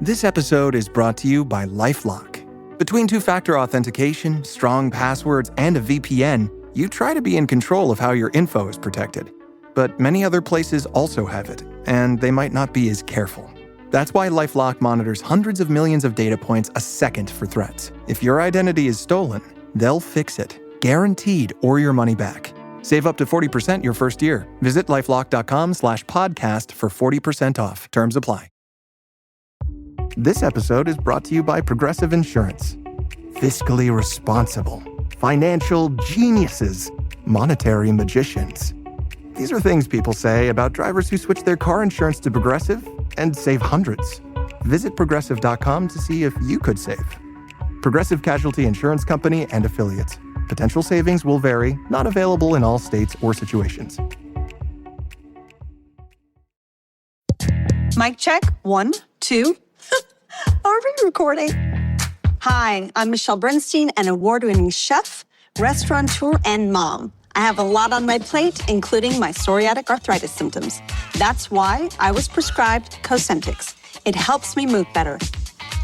This episode is brought to you by LifeLock. Between two-factor authentication, strong passwords, and a VPN, you try to be in control of how your info is protected. But many other places also have it, and they might not be as careful. That's why LifeLock monitors hundreds of millions of data points a second for threats. If your identity is stolen, they'll fix it, guaranteed, or your money back. Save up to 40% your first year. Visit lifelock.com/podcast for 40% off. Terms apply. This episode is brought to you by Progressive Insurance. Fiscally responsible, financial geniuses, monetary magicians. These are things people say about drivers who switch their car insurance to Progressive and save hundreds. Visit progressive.com to see if you could save. Progressive Casualty Insurance Company and Affiliates. Potential savings will vary, not available in all states or situations. Mic check. 1, 2. Are we recording? Hi, I'm Michelle Bernstein, an award-winning chef, restaurateur, and mom. I have a lot on my plate, including my psoriatic arthritis symptoms. That's why I was prescribed Cosentyx. It helps me move better.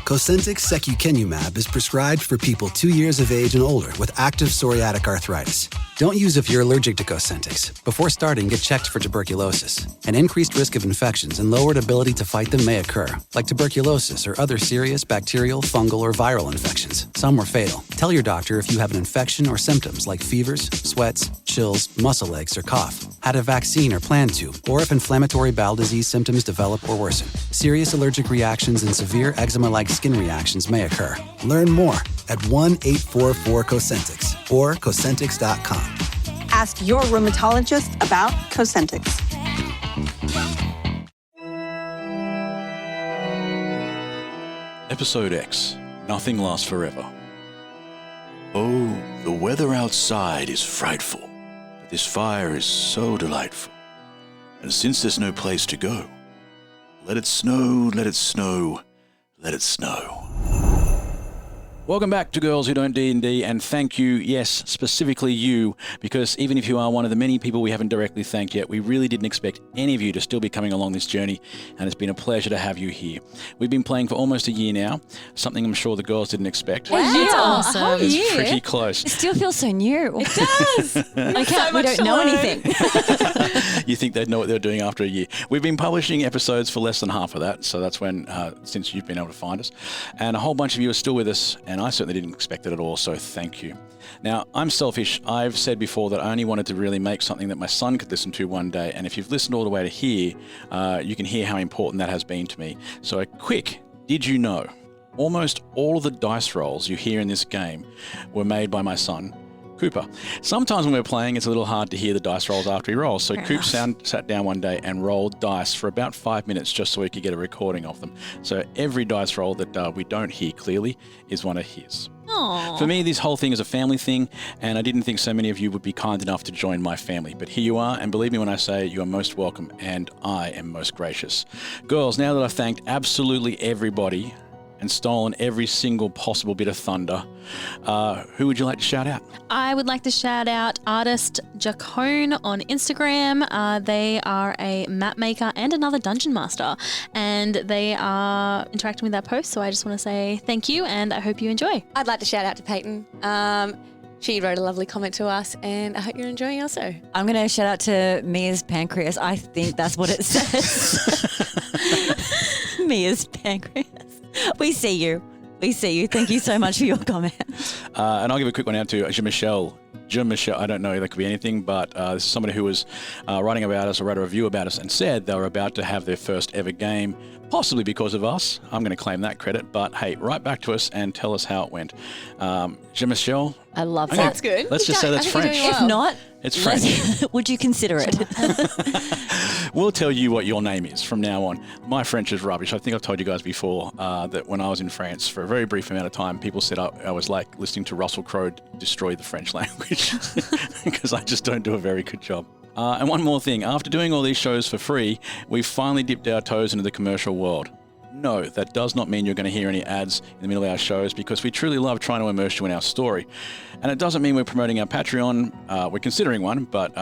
Cosentyx secukinumab is prescribed for people 2 years of age and older with active psoriatic arthritis. Don't use if you're allergic to Cosentyx. Before starting, get checked for tuberculosis. An increased risk of infections and lowered ability to fight them may occur, like tuberculosis or other serious bacterial, fungal, or viral infections. Some were fatal. Tell your doctor if you have an infection or symptoms like fevers, sweats, chills, muscle aches, or cough, had a vaccine or plan to, or if inflammatory bowel disease symptoms develop or worsen. Serious allergic reactions and severe eczema-like skin reactions may occur. Learn more at 1-844-COSENTYX or Cosentyx.com. Ask your rheumatologist about Cosentyx. Episode X. Nothing lasts forever. Oh, the weather outside is frightful, but this fire is so delightful. And since there's no place to go, let it snow, let it snow, let it snow. Welcome back to Girls Who Don't D&D, and thank you, yes, specifically you, because even if you are one of the many people we haven't directly thanked yet, we really didn't expect any of you to still be coming along this journey, and it's been a pleasure to have you here. We've been playing for almost a year now, something I'm sure the girls didn't expect. Wow, That's awesome. It's pretty close. It still feels so new. It does. We don't know anything. You think they'd know what they're doing after a year. We've been publishing episodes for less than half of that, so that's when, since you've been able to find us. And a whole bunch of you are still with us, and I certainly didn't expect it at all, so thank you. Now, I'm selfish. I've said before that I only wanted to really make something that my son could listen to one day, and if you've listened all the way to here, you can hear how important that has been to me. So a quick, did you know? Almost all of the dice rolls you hear in this game were made by my son, Cooper. Sometimes when we're playing, it's a little hard to hear the dice rolls after he rolls. So Coop sat down one day and rolled dice for about 5 minutes just so we could get a recording of them. So every dice roll that we don't hear clearly is one of his. Aww. For me, this whole thing is a family thing, and I didn't think so many of you would be kind enough to join my family. But here you are, and believe me when I say you are most welcome, and I am most gracious. Girls, now that I've thanked absolutely everybody and stolen every single possible bit of thunder, who would you like to shout out? I would like to shout out artist Jacone on Instagram. They are a map maker and another dungeon master, and they are interacting with our post, so I just want to say thank you, and I hope you enjoy. I'd like to shout out to Peyton. She wrote a lovely comment to us, and I hope you're enjoying also. I'm going to shout out to Mia's Pancreas. I think that's what it says. Mia's Pancreas. We see you. We see you. Thank you so much for your comment. And I'll give a quick one out to Michelle. I don't know, that could be anything, but this is somebody who was writing about us or wrote a review about us and said they were about to have their first ever game, possibly because of us. I'm going to claim that credit, but hey, write back to us and tell us how it went. Michelle. I love that. That's good. Let's just say that's French. Well. If not, It's French. would you consider it? We'll tell you what your name is from now on. My French is rubbish. I think I've told you guys before that when I was in France for a very brief amount of time, people said I was like listening to Russell Crowe destroy the French language because I just don't do a very good job. And one more thing. After doing all these shows for free, we've finally dipped our toes into the commercial world. No, that does not mean you're going to hear any ads in the middle of our shows because we truly love trying to immerse you in our story. And it doesn't mean we're promoting our Patreon. We're considering one, but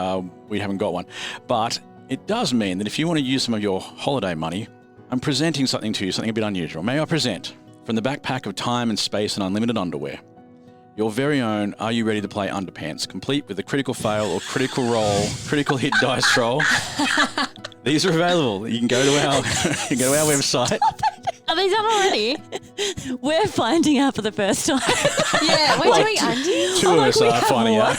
we haven't got one. But it does mean that if you want to use some of your holiday money, I'm presenting something to you, something a bit unusual. May I present, from the backpack of time and space and unlimited underwear, your very own Are You Ready to Play Underpants, complete with a critical fail or critical roll, critical hit dice roll. These are available. You can go to our website. Are they done already? We're finding out for the first time. Yeah, we're doing undies. Two of us are finding out.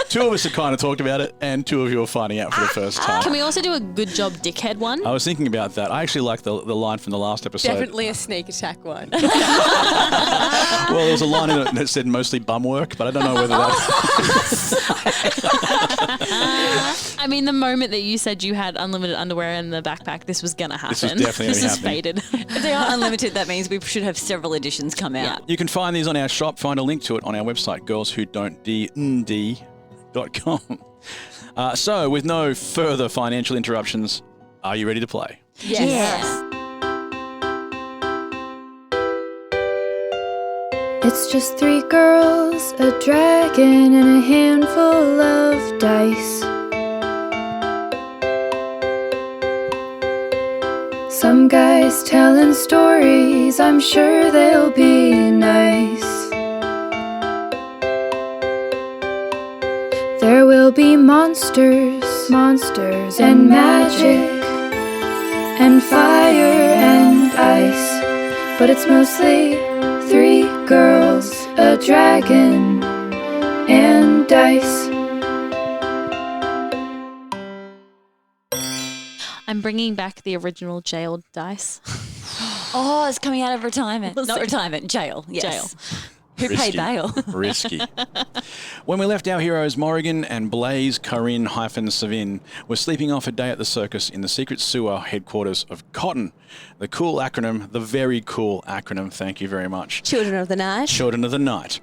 Two of us have kind of talked about it, and two of you are finding out for the first time. Can we also do a good job dickhead one? I was thinking about that. I actually like the line from the last episode. Definitely a sneak attack one. Well, there was a line in it that said mostly bum work, but I don't know whether that... I mean, the moment that you said you had unlimited underwear in the backpack, this was going to happen. This was definitely This is happening. fated. If they are unlimited, that means we should have several editions come out. You can find these on our shop. Find a link to it on our website, girlswhodon'td.com. So, with no further financial interruptions, are you ready to play? Yes. It's just 3 girls, a dragon, and a handful of dice. Some guys telling stories, I'm sure they'll be nice. There will be monsters, and magic, and fire and ice. But it's mostly 3 girls, a dragon, and dice. I'm bringing back the original jailed dice. Oh, it's coming out of retirement. Not retirement, jail. Yes. Jail. Who paid bail? Risky. When we left our heroes, Morrigan and Blaze Kaa'Riin-Savin were sleeping off a day at the circus in the secret sewer headquarters of Cotton. The cool acronym, the very cool acronym, thank you very much. Children of the Night. Children of the Night.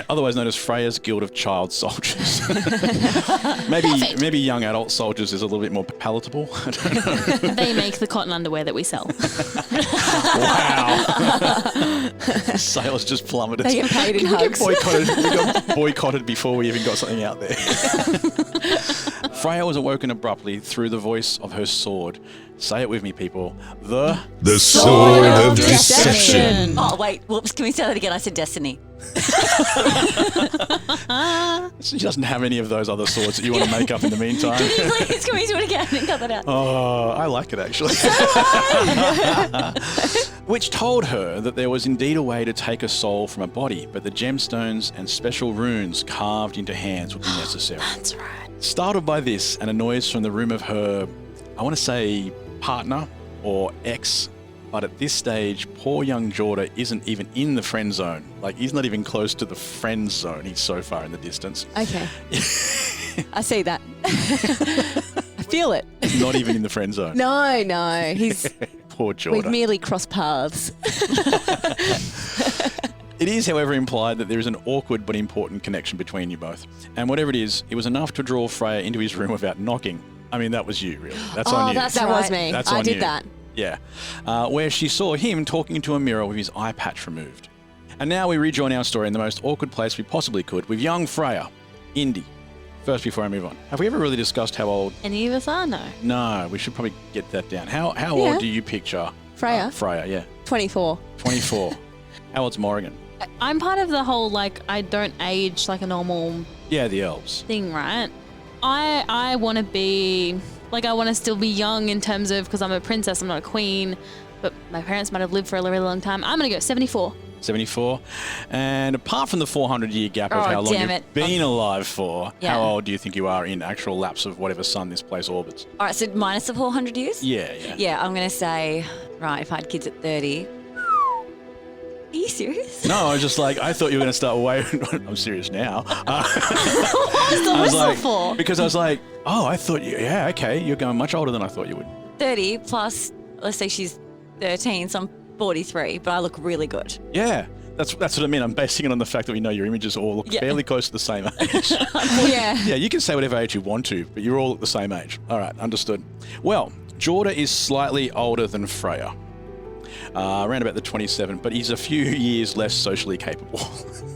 Otherwise known as Freya's Guild of Child Soldiers. maybe young adult soldiers is a little bit more palatable. I don't know. They make the cotton underwear that we sell. Wow. Sales just plummeted. They get paid in hugs. We got boycotted before we even got something out there. Freya was awoken abruptly through the voice of her sword. Say it with me, people. The Sword of Deception. Oh, wait. Whoops. Can we say that again? I said destiny. She doesn't have any of those other swords that you want to make up in the meantime. Please, can we do it again and cut that out? Oh, I like it actually. Which told her that there was indeed a way to take a soul from a body, but the gemstones and special runes carved into hands would be necessary. That's right. Startled by this and a noise from the room of her, I want to say partner or ex, but at this stage, poor young Jorda isn't even in the friend zone. Like, he's not even close to the friend zone. He's so far in the distance. Okay. I see that. I feel it. He's not even in the friend zone. No. He's. Poor Jorda. We've merely crossed paths. It is, however, implied that there is an awkward but important connection between you both. And whatever it is, it was enough to draw Freya into his room without knocking. I mean, that was you, really. That's on you. That was me. That's I on did you. that. Yeah. Where she saw him talking into a mirror with his eye patch removed. And now we rejoin our story in the most awkward place we possibly could with young Freya, Indy. First, before I move on, have we ever really discussed how old? Any of us are? No. No, we should probably get that down. How old do you picture Freya? Freya, yeah. 24. 24. How old's Morrigan? I'm part of the whole, like, I don't age like a normal Yeah, the elves. thing, right? I want to be, like, I want to still be young in terms of, because I'm a princess, I'm not a queen, but my parents might have lived for a really long time. I'm going to go 74. 74. And apart from the 400-year gap of how long damn you've it. been alive for, Yeah. how old do you think you are in actual lapse of whatever sun this place orbits? All right, so minus the 400 years? Yeah. Yeah, I'm going to say, right, if I had kids at 30. Are you serious? No, I was just like, I thought you were going to start way. I'm serious now. What's the I was whistle like, for? because I was like, oh, I thought you, yeah, okay, you're going much older than I thought you would. 30 plus, let's say she's 13, so I'm 43, but I look really good. Yeah. That's what I mean. I'm basing it on the fact that we know your images all look fairly close to the same age. Yeah. Yeah, you can say whatever age you want to, but you're all at the same age. All right, understood. Well, Jorda is slightly older than Freya. around about the 27, but he's a few years less socially capable.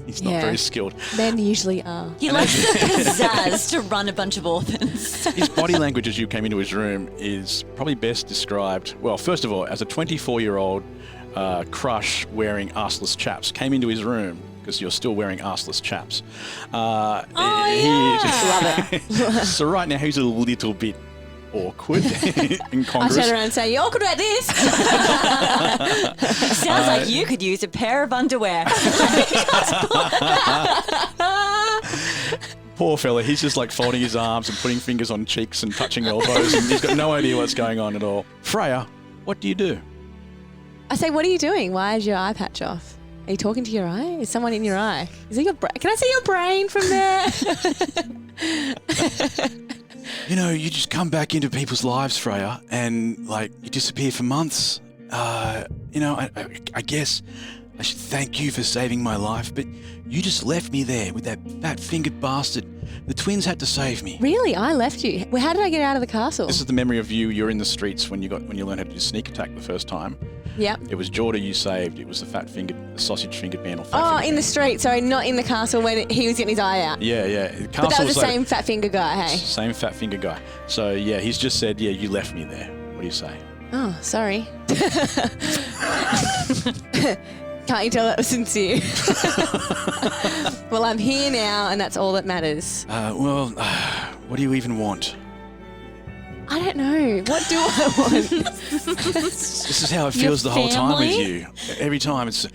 He's not very skilled. Men usually are. He likes the pizzazz to run a bunch of orphans. His body language as you came into his room is probably best described, well, first of all, as a 24-year-old crush wearing arseless chaps came into his room because you're still wearing arseless chaps. Love it. So right now he's a little bit awkward, incongruous. I'll turn around and say, "You're awkward about this." Sounds like you could use a pair of underwear. Poor fella, he's just like folding his arms and putting fingers on cheeks and touching elbows, and he's got no idea what's going on at all. Freya, what do you do? I say, "What are you doing? Why is your eye patch off? Are you talking to your eye? Is someone in your eye? Is it your brain? Can I see your brain from there?" You know, you just come back into people's lives, Freya, and like you disappear for months. You know, I guess I should thank you for saving my life, but you just left me there with that fat-fingered bastard. The twins had to save me. Really? I left you. Well, how did I get out of the castle? This is the memory of you. You're in the streets when you learned how to do sneak attack the first time. Yep. It was Jorda you saved. It was the sausage-fingered man or fat. Oh, in the street. Sorry, not in the castle when he was getting his eye out. Yeah. The But that was the like, same fat finger guy, hey? Same fat finger guy. So yeah, he's just said, yeah, you left me there. What do you say? Oh, sorry. Can't you tell that was sincere? Well, I'm here now, and that's all that matters. What do you even want? I don't know. What do I want? This is how it feels the whole time with you. Every time it's,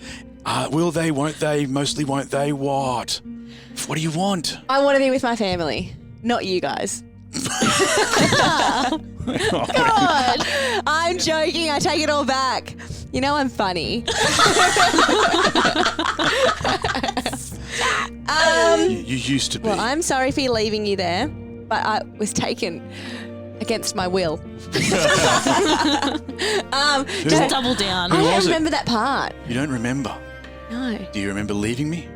will they, won't they, mostly won't they, what? What do you want? I want to be with my family, not you guys. God, I'm joking. I take it all back. You know I'm funny. You used to be. Well, I'm sorry for leaving you there, but I was taken against my will. Just double down. I don't remember that part. You don't remember? No. Do you remember leaving me?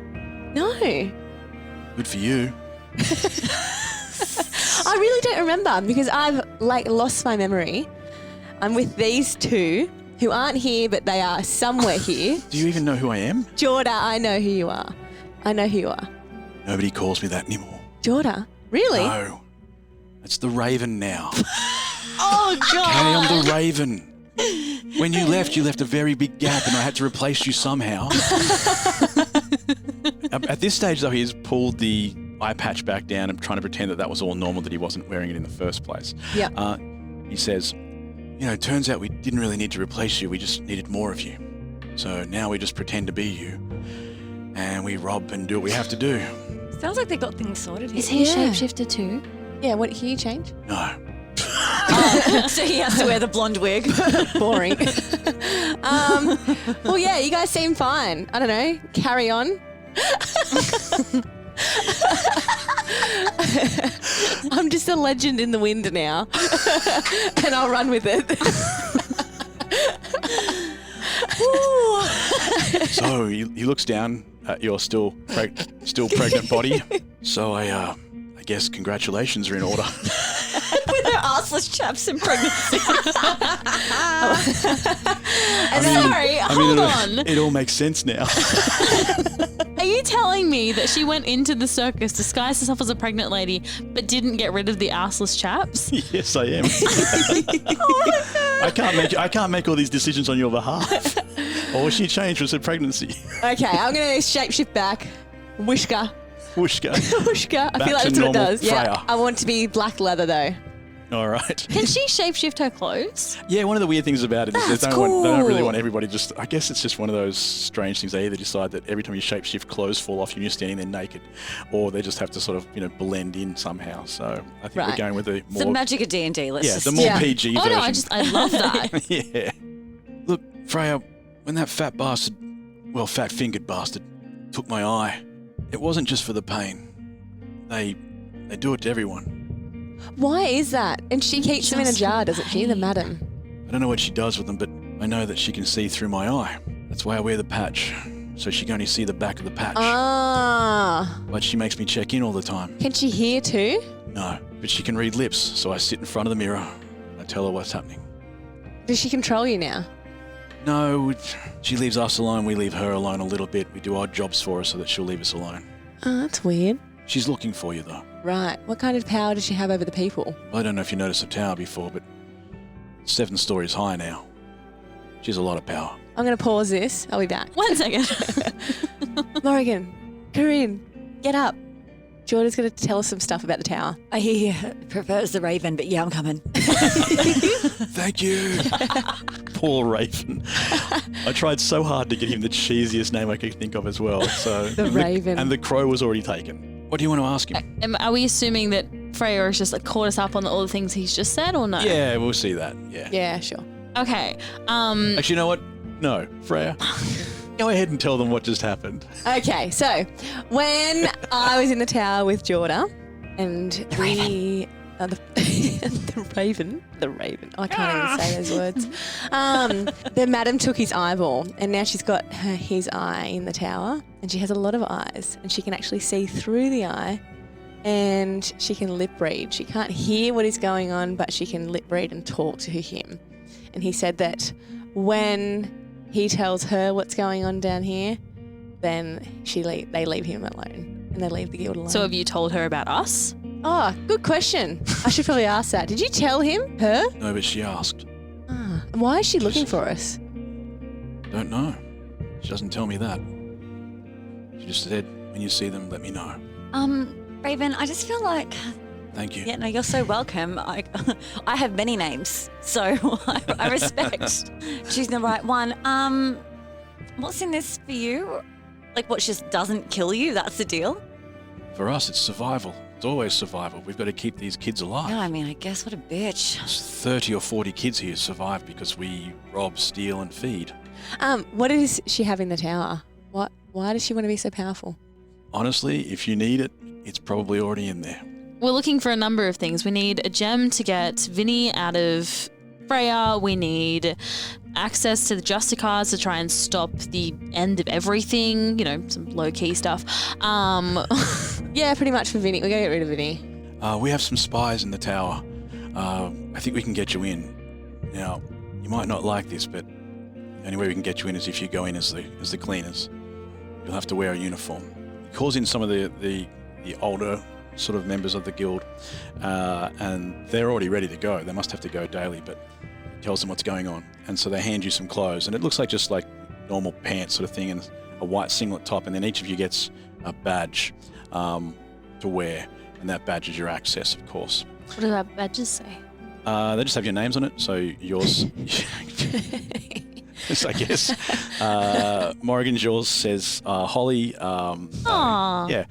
No. Good for you. I really don't remember because I've lost my memory. I'm with these two who aren't here, but they are somewhere here. Do you even know who I am? Jorda, I know who you are. I know who you are. Nobody calls me that anymore. Jorda? Really? No. It's the Raven now. Oh, God. Hey, I'm the Raven. When you left a very big gap and I had to replace you somehow. At this stage, though, he's pulled the eye patch back down and trying to pretend that was all normal, that he wasn't wearing it in the first place. Yeah. He says, you know, it turns out we didn't really need to replace you. We just needed more of you. So now we just pretend to be you. And we rob and do what we have to do. Sounds like they got things sorted here. Is he a shapeshifter too? Yeah, what, can you change? No. So he has to wear the blonde wig. Boring. Well, yeah, you guys seem fine. I don't know. Carry on. I'm just a legend in the wind now. And I'll run with it. So he looks down at your still pregnant body. So I guess congratulations are in order. With her arseless chaps and pregnancy. Hold on. It all makes sense now. Are you telling me that she went into the circus, disguised herself as a pregnant lady, but didn't get rid of the arseless chaps? Yes, I am. I can't make all these decisions on your behalf. All she changed was her pregnancy. Okay, I'm going to shapeshift back. Wishka. Whooshka. Whooshka. I Back feel like to that's what it normal does. Yeah. Freya. I want to be black leather though. All right. Can she shapeshift her clothes? Yeah, one of the weird things about it is That's they don't really cool. want everybody just... I guess it's just one of those strange things. They either decide that every time you shapeshift, clothes fall off and you're standing there naked, or they just have to sort of, blend in somehow. So I think we're going with the more... The magic of D&D. the more PG Oh, version. no, I love that. Yeah. Look, Freya, when that fat fat-fingered bastard took my eye, it wasn't just for the pain. They do it to everyone. Why is that? And she keeps them in a jar, doesn't she, the madam? I don't know what she does with them, but I know that she can see through my eye. That's why I wear the patch, so she can only see the back of the patch. Ah. But she makes me check in all the time. Can she hear too? No, but she can read lips, so I sit in front of the mirror and I tell her what's happening. Does she control you now? No, she leaves us alone. We leave her alone a little bit. We do odd jobs for her so that she'll leave us alone. Oh, that's weird. She's looking for you, though. Right. What kind of power does she have over the people? I don't know if you noticed the tower before, but 7 stories high now. She has a lot of power. I'm going to pause this. I'll be back. 1 second. Morrigan, Kaa'Riin, get up. Jordan's going to tell us some stuff about the tower. He prefers the Raven, but yeah, I'm coming. Thank you. Poor Raven. I tried so hard to get him the cheesiest name I could think of as well. So The Raven. And the crow was already taken. What do you want to ask him? Are we assuming that Freya has just caught us up on all the things he's just said, or no? Yeah, we'll see that. Yeah. Yeah, sure. Okay. Actually, you know what? No, Freya. Go ahead and tell them what just happened. Okay, so when I was in the tower with Jordan and the Raven, I can't even say those words. Then Madam took his eyeball and now she's got his eye in the tower and she has a lot of eyes and she can actually see through the eye and she can lip read. She can't hear what is going on, but she can lip read and talk to him. And he said that when he tells her what's going on down here, then they leave him alone and they leave the guild alone. So have you told her about us? Oh, good question. I should probably ask that. Did you tell him? Her? No, but she asked. Ah, why is she looking for us? Don't know. She doesn't tell me that. She just said, when you see them, let me know. Raven, I just feel like... Thank you. Yeah, no, you're so welcome. I have many names, so I respect choosing the right one. What's in this for you? Like, what just doesn't kill you? That's the deal? For us, it's survival. It's always survival. We've got to keep these kids alive. Yeah, I mean, I guess what a bitch. There's 30 or 40 kids here survive because we rob, steal, and feed. What does she have in the tower? Why does she want to be so powerful? Honestly, if you need it, it's probably already in there. We're looking for a number of things. We need a gem to get Vinny out of Freya. We need access to the Justicars to try and stop the end of everything. You know, some low-key stuff. Yeah, pretty much for Vinny. We're going to get rid of Vinny. We have some spies in the tower. I think we can get you in. Now, you might not like this, but the only way we can get you in is if you go in as the cleaners. You'll have to wear a uniform. He calls in some of the older sort of members of the guild, and they're already ready to go. They must have to go daily, but he tells them what's going on. And so they hand you some clothes, and it looks like just like normal pants sort of thing and a white singlet top, and then each of you gets a badge to wear, and that badge is your access, of course. What do our badges say? They just have your names on it, so yours... Yes, I guess. Morrigan's yours says Holly. Aww. Yeah.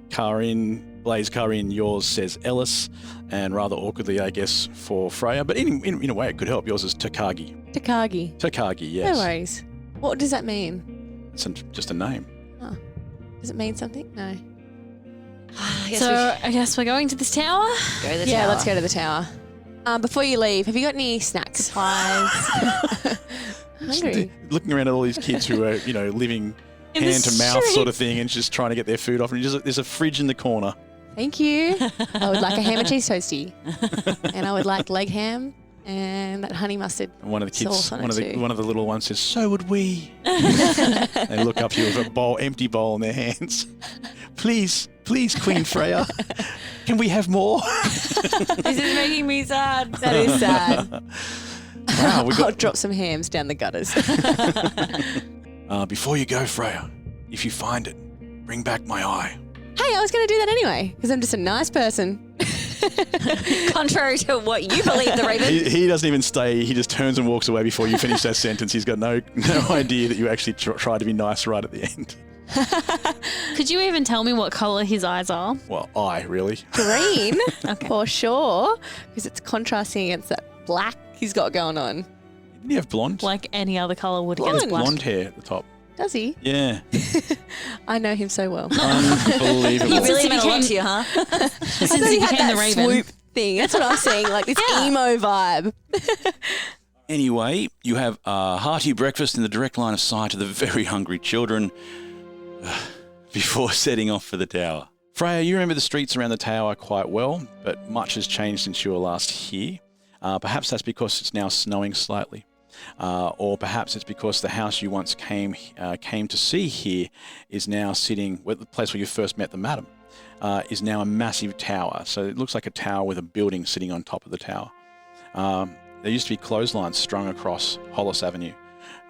Kaa'Riin, yours says Ellis, and rather awkwardly, I guess, for Freya. But in a way, it could help. Yours is Takagi. Takagi, yes. No worries. What does that mean? It's just a name. Oh. Does it mean something? No. I guess we're going to this tower? Go to the Yeah, tower. let's go to the tower. Before you leave, have you got any snacks? Supplies. I'm hungry. Looking around at all these kids who are, living In the hand to mouth sort of street. thing and just trying to get their food off. And there's a fridge in the corner. Thank you. I would like a ham and cheese toastie. And I would like leg ham and that honey mustard. And one of the kids, sauce on it too. one of the little ones says, "So would we." They look up to you with a empty bowl in their hands. Please, Queen Freya, can we have more? This is making me sad. That is sad. Wow, I'll drop some hams down the gutters. Before you go, Freya, if you find it, bring back my eye. Hey, I was going to do that anyway because I'm just a nice person. Contrary to what you believe, the Raven. He doesn't even stay. He just turns and walks away before you finish that sentence. He's got no idea that you actually tried to be nice right at the end. Could you even tell me what colour his eyes are? Well, really. Green, for sure, because it's contrasting against that black he's got going on. Didn't he have blonde? Like any other colour would against black. Blonde hair at the top. Does he? Yeah. I know him so well. Unbelievable. He really Since he meant a lot became- to you, huh? Since I thought he he had became that the Raven. swoop thing. That's what I'm saying, like this emo vibe. Anyway, you have a hearty breakfast in the direct line of sight of the very hungry children before setting off for the tower. Freya, you remember the streets around the tower quite well, but much has changed since you were last here. Perhaps that's because it's now snowing slightly. Or perhaps it's because the house you once came to see here is now sitting, the place where you first met the madam, is now a massive tower. So it looks like a tower with a building sitting on top of the tower. There used to be clotheslines strung across Hollis Avenue,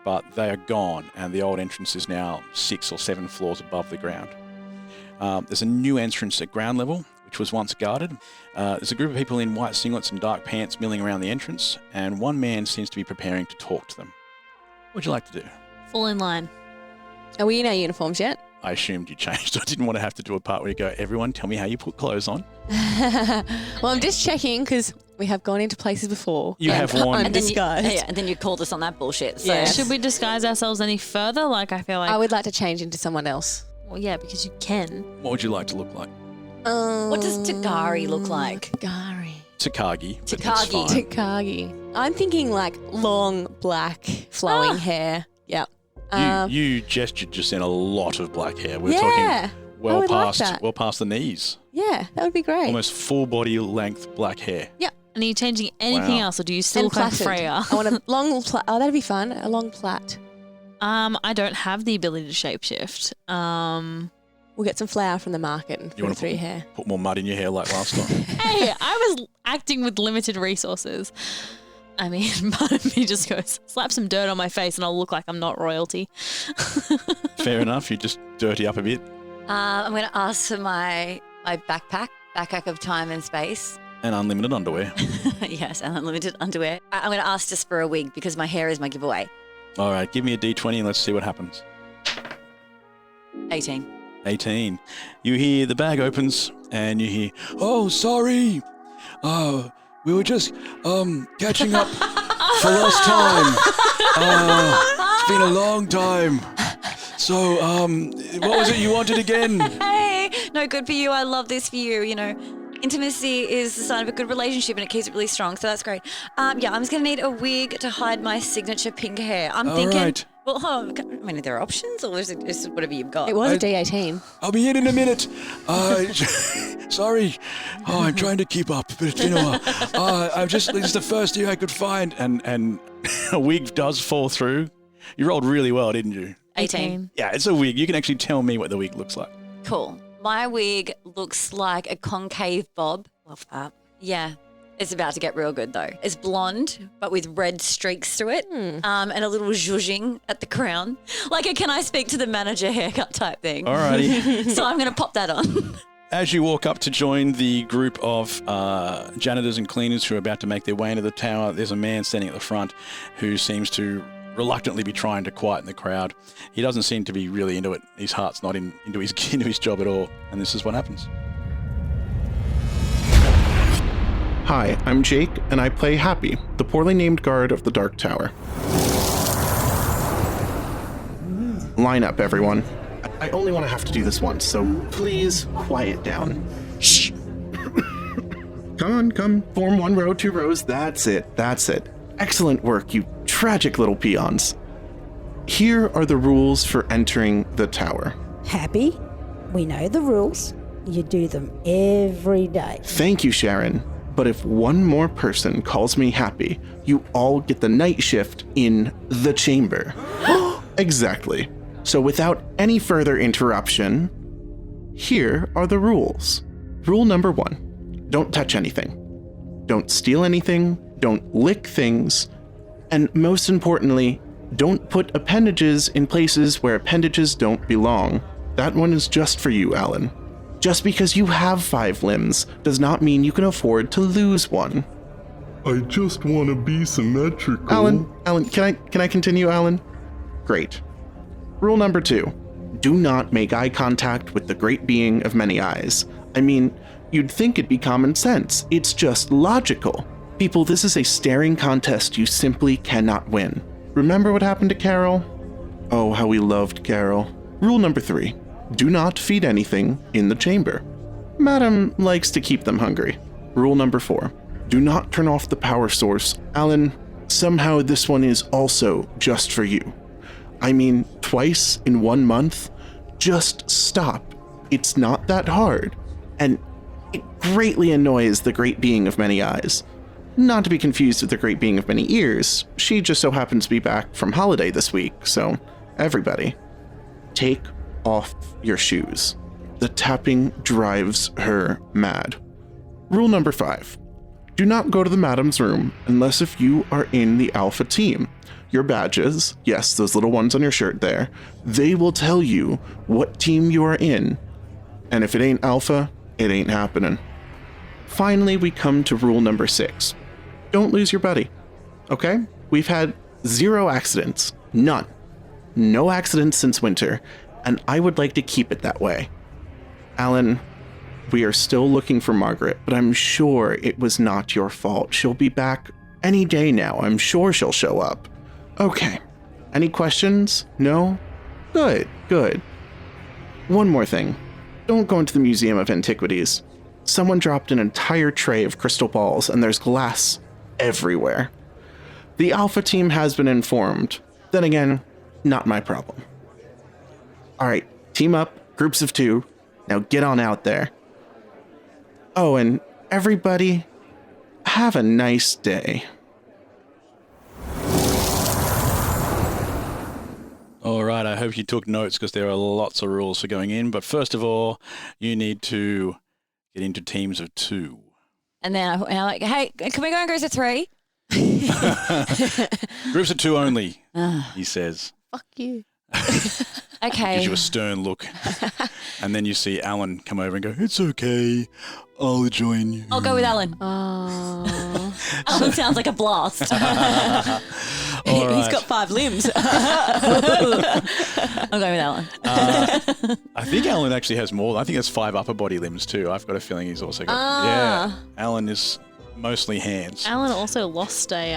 but they are gone, and the old entrance is now 6 or 7 floors above the ground. There's a new entrance at ground level, which was once guarded. There's a group of people in white singlets and dark pants milling around the entrance, and one man seems to be preparing to talk to them. What would you like to do? Fall in line. Are we in our uniforms yet? I assumed you changed. I didn't want to have to do a part where you go, everyone, tell me how you put clothes on. Well, I'm just checking because we have gone into places before. You have worn. And then disguised. and then you called us on that bullshit. So. Yeah. Should we disguise ourselves any further? Like, I feel like... I would like to change into someone else. Well, yeah, because you can. What would you like to look like? What does Takari look like? Takari. Takagi. but that's Takagi. fine. Takagi. I'm thinking like long, black, flowing hair. Yep. You gestured just in a lot of black hair. We're Yeah. talking I would like that. well past the knees. Yeah, that would be great. Almost full body length black hair. Yep. And are you changing anything Wow. else, or do you still And look like plaited. Freya? I want a long plait. Oh, that'd be fun. A long plait. I don't have the ability to shapeshift. We'll get some flour from the market and You put want it through to your hair. put more mud in your hair like last time? Hey, I was acting with limited resources. I mean, part of me just goes, slap some dirt on my face and I'll look like I'm not royalty. Fair enough. You just dirty up a bit. I'm going to ask for my backpack of time and space. And unlimited underwear. Yes, and unlimited underwear. I'm going to ask just for a wig because my hair is my giveaway. All right, give me a D20 and let's see what happens. 18. 18. You hear the bag opens and you hear, "Oh, sorry. We were just catching up for lost time. It's been a long time. So, what was it you wanted again?" Hey, no, good for you. I love this for you. You know, intimacy is the sign of a good relationship and it keeps it really strong. So that's great. Yeah, I'm just going to need a wig to hide my signature pink hair. I'm All thinking... right. Well, hold on. I mean, are there options or is it whatever you've got? It was a D18. I'll be in a minute. Sorry. Oh, I'm trying to keep up, but it's been a while. This is the first thing I could find. And a wig does fall through. You rolled really well, didn't you? 18. Yeah, it's a wig. You can actually tell me what the wig looks like. Cool. My wig looks like a concave bob. Love that. Yeah. It's about to get real good though. It's blonde, but with red streaks through it, and a little zhuzhing at the crown, like a "can I speak to the manager" haircut type thing. Alrighty. So I'm going to pop that on. As you walk up to join the group of janitors and cleaners who are about to make their way into the tower, there's a man standing at the front who seems to reluctantly be trying to quieten the crowd. He doesn't seem to be really into it. His heart's not into his job at all. And this is what happens. Hi, I'm Jake, and I play Happy, the poorly named guard of the Dark Tower. Line up, everyone. I only want to have to do this once, so please quiet down. Shh! Come. Form 1 row, 2 rows. That's it. Excellent work, you tragic little peons. Here are the rules for entering the tower. Happy? We know the rules. You do them every day. Thank you, Sharon. But if one more person calls me Happy, you all get the night shift in the chamber. Exactly. So without any further interruption, here are the rules. Rule number 1, don't touch anything. Don't steal anything, don't lick things, and most importantly, don't put appendages in places where appendages don't belong. That one is just for you, Alan. Just because you have 5 limbs does not mean you can afford to lose one. I just want to be symmetrical. Alan, can I continue, Alan? Great. Rule number 2, do not make eye contact with the great being of many eyes. I mean, you'd think it'd be common sense. It's just logical. People, this is a staring contest you simply cannot win. Remember what happened to Carol? Oh, how we loved Carol. Rule number 3, do not feed anything in the chamber. Madam likes to keep them hungry. Rule number 4, do not turn off the power source. Alan, somehow this one is also just for you. I mean, twice in 1 month? Just stop. It's not that hard. And it greatly annoys the great being of many eyes. Not to be confused with the great being of many ears. She just so happens to be back from holiday this week, so everybody, take off your shoes. The tapping drives her mad. Rule number 5. Do not go to the madam's room unless if you are in the alpha team. Your badges, yes, those little ones on your shirt there, they will tell you what team you are in. And if it ain't alpha, it ain't happening. Finally, we come to rule number 6. Don't lose your buddy. Okay? We've had 0 accidents. None. No accidents since winter, and I would like to keep it that way. Alan, we are still looking for Margaret, but I'm sure it was not your fault. She'll be back any day now. I'm sure she'll show up. Okay. Any questions? No? Good, good. One more thing. Don't go into the Museum of Antiquities. Someone dropped an entire tray of crystal balls, and there's glass everywhere. The Alpha team has been informed. Then again, not my problem. All right, team up, groups of 2. Now get on out there. Oh, and everybody, have a nice day. All right, I hope you took notes because there are lots of rules for going in. But first of all, you need to get into teams of 2. And then I'm like, hey, can we go in groups of 3? Groups of 2 only, he says. Fuck you. Okay. Gives you a stern look. And then you see Alan come over and go, it's okay, I'll join you. I'll go with Alan. Oh. Alan sounds like a blast. He's got 5 limbs. I'm going with Alan. I think Alan actually has more. I think there's 5 upper body limbs too. I've got a feeling he's also got... Yeah, Alan is mostly hands. Alan also lost a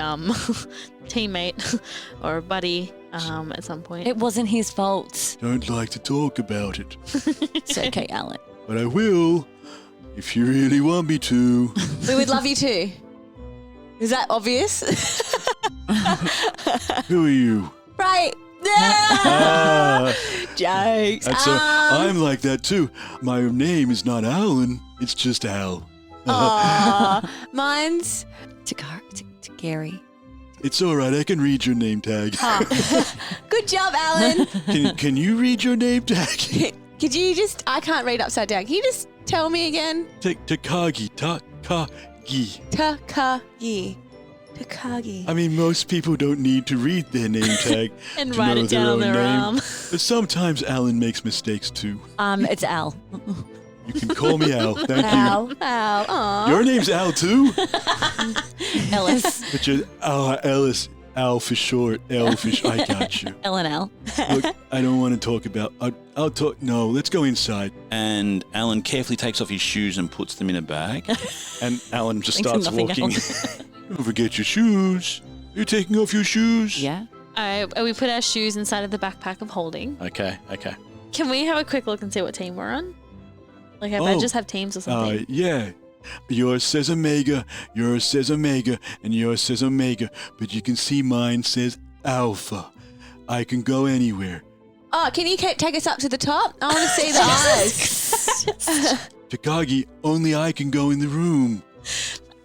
teammate or a buddy at some point. It wasn't his fault. Don't like to talk about it. It's okay, Alan. But I will, if you really want me to. We would love you too. Is that obvious? Who are you? Right. Jokes. I'm like that too. My name is not Alan, it's just Al. Mine's To Gary. It's all right, I can read your name tag. good job, Alan. Can you read your name tag? Could you just? I can't read upside down. Can you just tell me again? Takagi. Takagi. I mean, most people don't need to read their name tag And to write know it down their on own their name. arm. But sometimes Alan makes mistakes too. It's Al. You can call me Al. Thank Al. Aw. you. Your name's Al too? Ellis. But you're Ellis. Al for short. L for I got you. L and L. Look, I don't want to talk about... I'll talk... No, let's go inside. And Alan carefully takes off his shoes and puts them in a bag. And Alan just Thanks for starts nothing walking. else. Don't forget your shoes. You're taking off your shoes? Yeah. All right, we put our shoes inside of the backpack of holding. Okay. Can we have a quick look and see what team we're on? Like, if I just have teams or something. Yeah. Yours says Omega, yours says Omega, and yours says Omega. But you can see mine says Alpha. I can go anywhere. Oh, can you take us up to the top? I want to see the eyes. Takagi, only I can go in the room.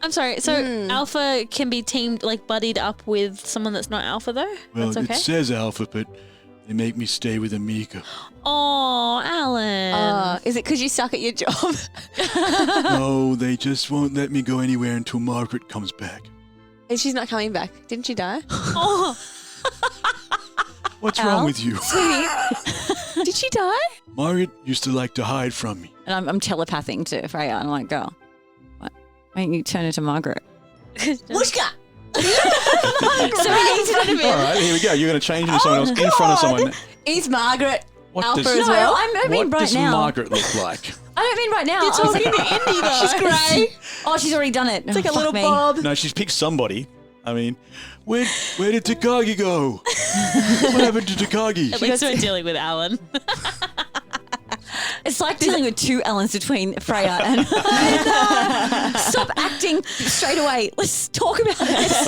I'm sorry. So Alpha can be teamed, like buddied up with someone that's not Alpha, though. Well, That's okay. it says Alpha, but they make me stay with Omega. Oh, Alan. Is it because you suck at your job? No, they just won't let me go anywhere until Margaret comes back. And she's not coming back. Didn't she die? Oh, What's wrong with you? Sweetie, did she die? Margaret used to like to hide from me. And I'm telepathing to Freya. And I'm like, girl, why don't you turn into Margaret? Wooshka! So we need to All right, here we go. You're going to change into someone else in front of someone. Is Margaret What Alpha does- as No, well? I mean What right does now. Margaret look like? I don't mean right now. You're I was talking like, to Indy though. She's grey. oh, she's already done it. It's like a little me. bob. No, she's picked somebody. I mean, Where did Takagi go? What happened to Takagi? at least we're dealing with Alan. It's like dealing with 2 Allens between Freya and... Stop acting straight away. Let's talk about this.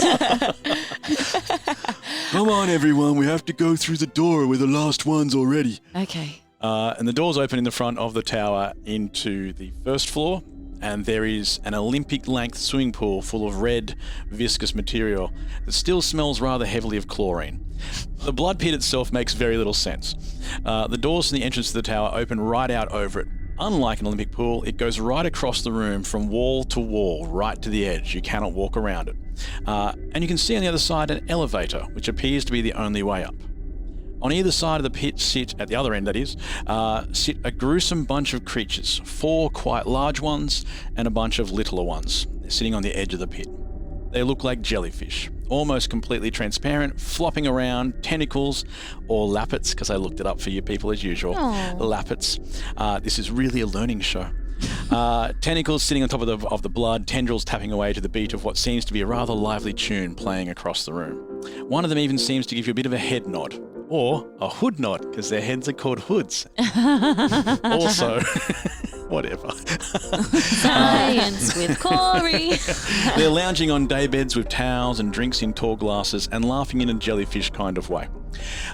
Come on, everyone. We have to go through the door. We're the last ones already. Okay. and the doors open in the front of the tower into the first floor. and there is an Olympic-length swimming pool full of red, viscous material that still smells rather heavily of chlorine. The blood pit itself makes very little sense. The doors to the entrance to the tower open right out over it. Unlike an Olympic pool, it goes right across the room from wall to wall, right to the edge. You cannot walk around it. And you can see on the other side an elevator, which appears to be the only way up. On either side of the pit at the other end that is, sit a gruesome bunch of creatures, 4 quite large ones and a bunch of littler ones. They're sitting on the edge of the pit. They look like jellyfish, almost completely transparent, flopping around, tentacles, or lappets, because I looked it up for you people as usual. Aww. Lappets. This is really a learning show. Tentacles sitting on top of the blood, tendrils tapping away to the beat of what seems to be a rather lively tune playing across the room. One of them even seems to give you a bit of a head nod, or a hood nod, because their heads are called hoods. Also, whatever. Science with Cory. They're lounging on daybeds with towels and drinks in tall glasses and laughing in a jellyfish kind of way.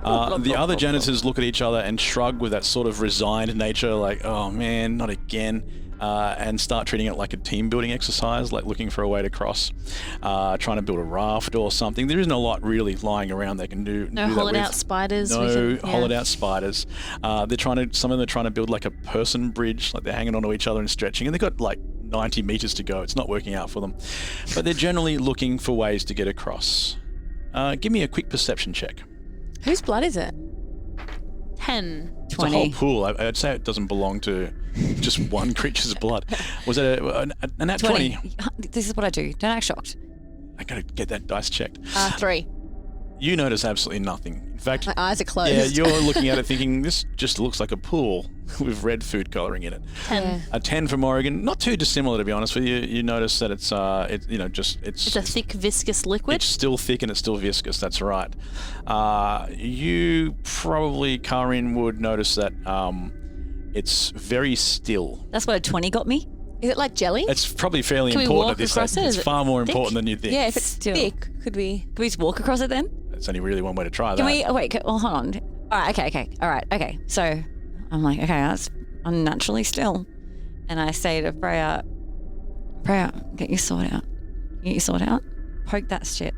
The other janitors look at each other and shrug with that sort of resigned nature, like, oh man, not again, and start treating it like a team building exercise, like looking for a way to cross, trying to build a raft or something. There isn't a lot really lying around they can do. No hollowed out spiders. No hollowed out spiders. Some of them are trying to build like a person bridge, like they're hanging onto each other and stretching, and they've got like 90 meters to go. It's not working out for them, but they're generally looking for ways to get across. Give me a quick perception check. Whose blood is it? 10. It's a whole pool. I'd say it doesn't belong to just one creature's blood. Was it a nat 20? This is what I do. Don't act shocked. I gotta get that dice checked. 3. You notice absolutely nothing. In fact, My eyes are closed. yeah, you're looking at it thinking this just looks like a pool with red food colouring in it. 10. A 10 for Morrigan. Not too dissimilar, to be honest with you. You notice that it's It's a thick, viscous liquid. It's still thick and it's still viscous. That's right. You probably, Kaa'Riin, would notice that it's very still. That's what a 20 got me. Is it like jelly? It's probably fairly Can we important walk at this across stage. it? It's Is it far more thick? important than you think. Yeah, if it's Still. thick, could we? Can we just walk across it then? It's only really one way to try Can that. we? Wait. Well, hold on. All right. Okay. All right. Okay. So I'm like, okay, that's unnaturally still, and I say to Freya, get your sword out. Get your sword out. Poke that shit.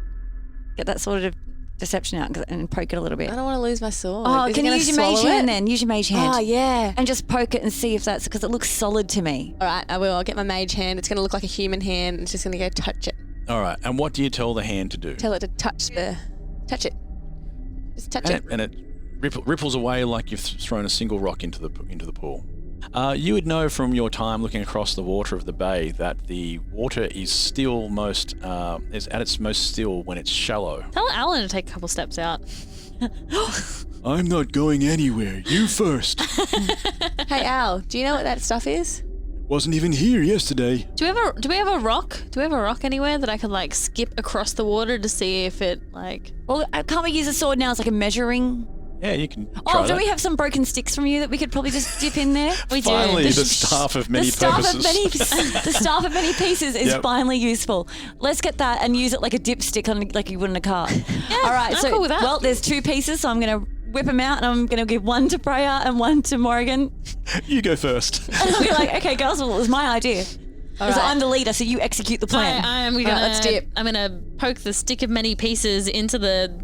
Get that sort of deception out and poke it a little bit. I don't want to lose my sword. Oh, Is it can you gonna use your mage swallow hand it? then? Use your mage hand. Oh, yeah. And just poke it and see if that's because it looks solid to me. All right, I will. I'll get my mage hand. It's going to look like a human hand. It's just going to go touch it. All right. And what do you tell the hand to do? Tell it to touch it. Just touch it. And it ripples away like you've thrown a single rock into the pool. You would know from your time looking across the water of the bay that the water is still is at its most still when it's shallow. Tell Alan to take a couple steps out. I'm not going anywhere. You first. Hey, Al, do you know what that stuff is? Wasn't even here yesterday. Do we have a rock? Do we have a rock anywhere that I could like skip across the water to see if it like? Well, can't we use a sword now as like a measuring? Yeah, you can try Oh, that. do we have some broken sticks from you that we could probably just dip in there? We do. Finally, the staff of many purposes. The staff of many pieces is Yep. finally useful. Let's get that and use it like a dipstick on like you would in a car. Yeah, All right, I'm so cool with that. well, there's 2 pieces, so I'm gonna whip them out and I'm gonna give one to Freya and one to Morrigan. You go first. And I'll be like, okay, girls, well, it was my idea. Because I'm the leader, so you execute the plan. I'm right, let's dip. I'm gonna poke the stick of many pieces into the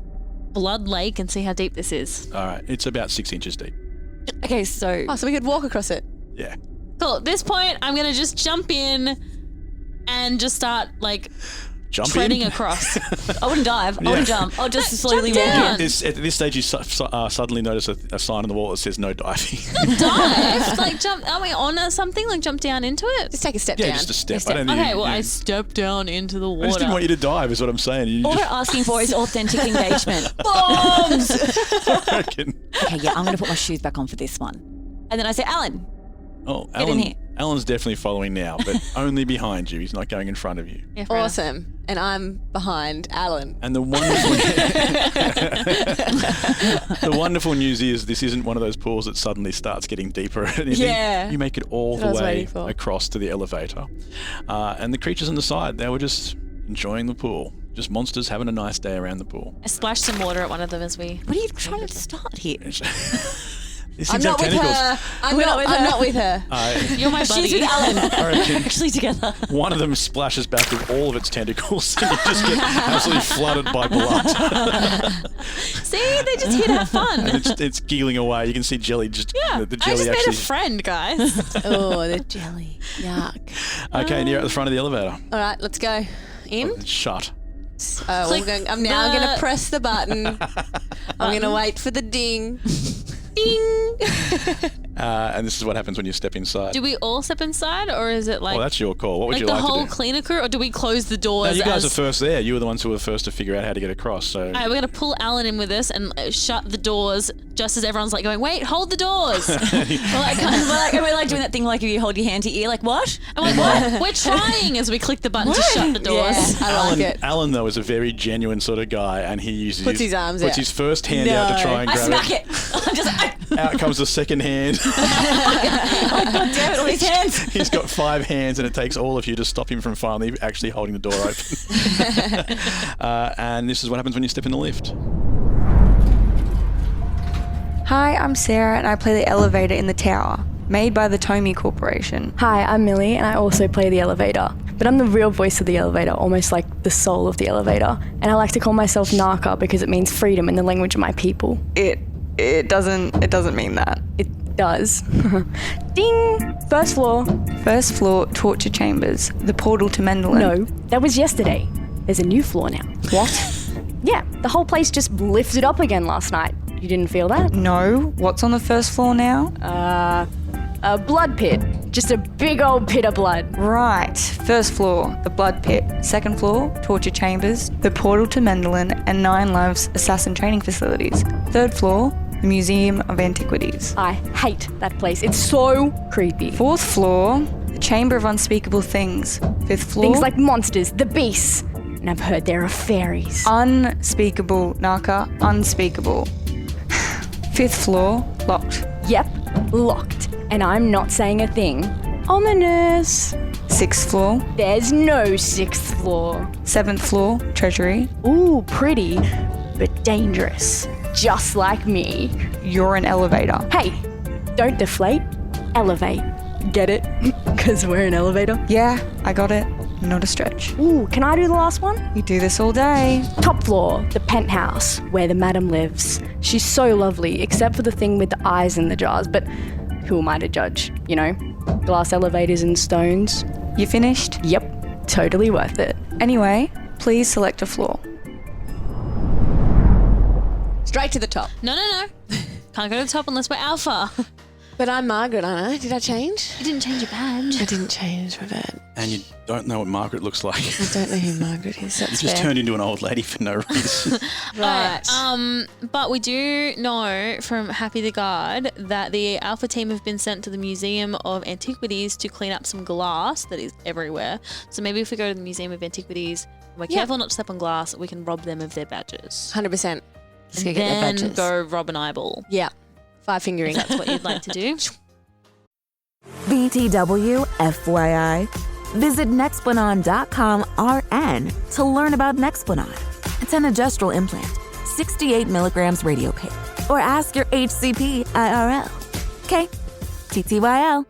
blood lake and see how deep this is. All right. It's about 6 inches deep. Okay, so Oh, so we could walk across it. Yeah. Cool. At this point, I'm gonna just jump in and just start like treading across. I wouldn't dive. I wouldn't jump. I'll just slowly jump walk down. in. At this stage, you suddenly notice a sign on the wall that says no diving. Dive? Like jump? Are we on something? Like jump down into it? Just take a step Yeah, down. just a step. Just a I don't think Okay. you- Well, you- I step down into the I just didn't water. want you to dive, is what I'm saying. You All we're just asking for is authentic engagement. reckon. Okay, yeah, I'm going to put my shoes back on for this one. And then I say, Alan, Oh, Get in here. Alan's definitely following now, but only behind you. He's not going in front of you. Yeah, fair enough. Awesome. And I'm behind Alan. And the wonderful news is this isn't one of those pools that suddenly starts getting deeper or anything. Yeah. You make it all That's what I the was way waiting for. across to the elevator. And the creatures on the side, they were just enjoying the pool. Just monsters having a nice day around the pool. I splashed some water at one of them as we. what are you trying to start here? These I'm things not have with tentacles. her. I'm not with her. You're my buddy. She's with Alan. I reckon Actually together. one of them splashes back with all of its tentacles and you just get absolutely flooded by blood. See, they just here to have fun. And it's giggling away. You can see jelly just the I jelly just made actually. a friend, guys. Oh, the jelly. Yuck. Okay, and you're at the front of the elevator. All right, let's go. In. It's shut. I'm now going to press the button. I'm going to wait for the ding. Ding. And this is what happens when you step inside. Do we all step inside, or is it like Well, that's your call. What would like you the like whole to do? cleaner crew, or do we close the doors? No, you guys as- are first there. You were the ones who were first to figure out how to get across. So All right, we're gonna pull Alan in with us and shut the doors just as everyone's like going, "Wait, hold the doors." We're like doing that thing like if you hold your hand to your ear, like what? I'm like, "What? We're trying," as we click the button to shut the doors. Yeah, I like it. Alan, though, is a very genuine sort of guy, and he uses Puts his arms puts out. his first hand out to try and I grab smack it. it. I'm just like, Out comes the second hand. oh god damn it, all these hands. He's got 5 hands, and it takes all of you to stop him from finally actually holding the door open. And this is what happens when you step in the lift. Hi, I'm Sarah and I play the elevator in the tower, made by the Tomy Corporation. Hi, I'm Millie and I also play the elevator. But I'm the real voice of the elevator, almost like the soul of the elevator. And I like to call myself Naka because it means freedom in the language of my people. It doesn't mean that. It does. Ding! First floor. First floor, torture chambers, the portal to Mendelin. No, that was yesterday. There's a new floor now. What? Yeah, the whole place just lifted up again last night. You didn't feel that? No. What's on the first floor now? A blood pit. Just a big old pit of blood. Right. First floor, the blood pit. Second floor, torture chambers, the portal to Mendelin, and 9 Lives assassin training facilities. Third floor, the Museum of Antiquities. I hate that place. It's so creepy. Fourth floor, the Chamber of Unspeakable Things. Fifth floor, Things like monsters, the beasts. And I've heard there are fairies. unspeakable, Naka, unspeakable. Fifth floor, locked. Yep, locked. And I'm not saying a thing. Ominous. Sixth floor, There's no 6th floor. seventh floor, treasury. Ooh, pretty, but dangerous. Just like me. You're an elevator. Hey, don't deflate, elevate. Get it? Because we're an elevator. Yeah, I got it. Not a stretch. Ooh, can I do the last one? We do this all day. Top floor, the penthouse, where the madam lives. She's so lovely, except for the thing with the eyes in the jars, but who am I to judge? You know, glass elevators and stones. You finished? Yep, totally worth it. Anyway, please select a floor. Straight to the top. No. Can't go to the top unless we're alpha. But I'm Margaret, aren't I? Did I change? You didn't change your badge. I didn't change my bed. And you don't know what Margaret looks like. I don't know who Margaret is. You That's just fair. turned into an old lady for no reason. Right. But we do know from Happy the Guard that the Alpha team have been sent to the Museum of Antiquities to clean up some glass that is everywhere. So maybe if we go to the Museum of Antiquities and we're careful not to step on glass, we can rob them of their badges. 100%. Let's And go get their then badges. go rob an eyeball. Yeah. 5 fingering. That's what you'd like to do. BTW FYI. Visit Nexplanon.com RN to learn about Nexplanon. It's an adjustable implant, 68 milligrams radio pain. Or ask your HCP IRL. Okay, TTYL.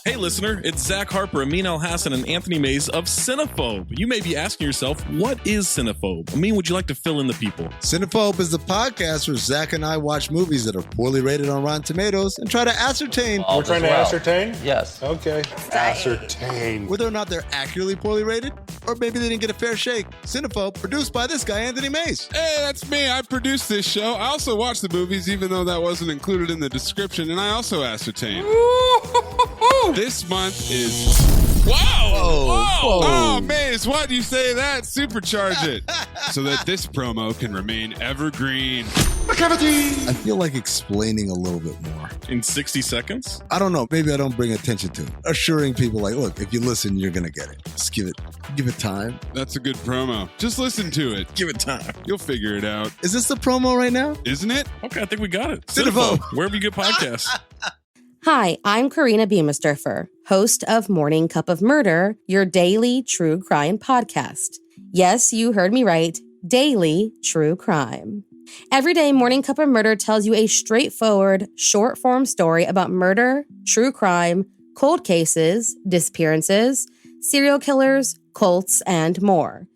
Hey listener, it's Zach Harper, Amin Al-Hassan, and Anthony Mays of Cinephobe. You may be asking yourself, what is Cinephobe? Amin, would you like to fill in the people? Cinephobe is the podcast where Zach and I watch movies that are poorly rated on Rotten Tomatoes and try to ascertain. We're trying to ascertain? Yes. Okay. Ascertain. Whether or not they're accurately poorly rated, or maybe they didn't get a fair shake. Cinephobe, produced by this guy, Anthony Mays. Hey, that's me. I produced this show. I also watch the movies, even though that wasn't included in the description, and I also ascertain. This month is... Wow! Whoa. Oh, Maze, why do you say that? Supercharge it. So that this promo can remain evergreen. I feel like explaining a little bit more. In 60 seconds? I don't know. Maybe I don't bring attention to it. Assuring people like, look, if you listen, you're going to get it. Just give it time. That's a good promo. Just listen to it. Give it time. You'll figure it out. Is this the promo right now? Isn't it? Okay, I think we got it. Cinephobe. Wherever you get podcasts. Hi, I'm Karina Beamisturfer, host of Morning Cup of Murder, your daily true crime podcast. Yes, you heard me right, daily true crime. Every day, Morning Cup of Murder tells you a straightforward, short-form story about murder, true crime, cold cases, disappearances, serial killers, cults, and more.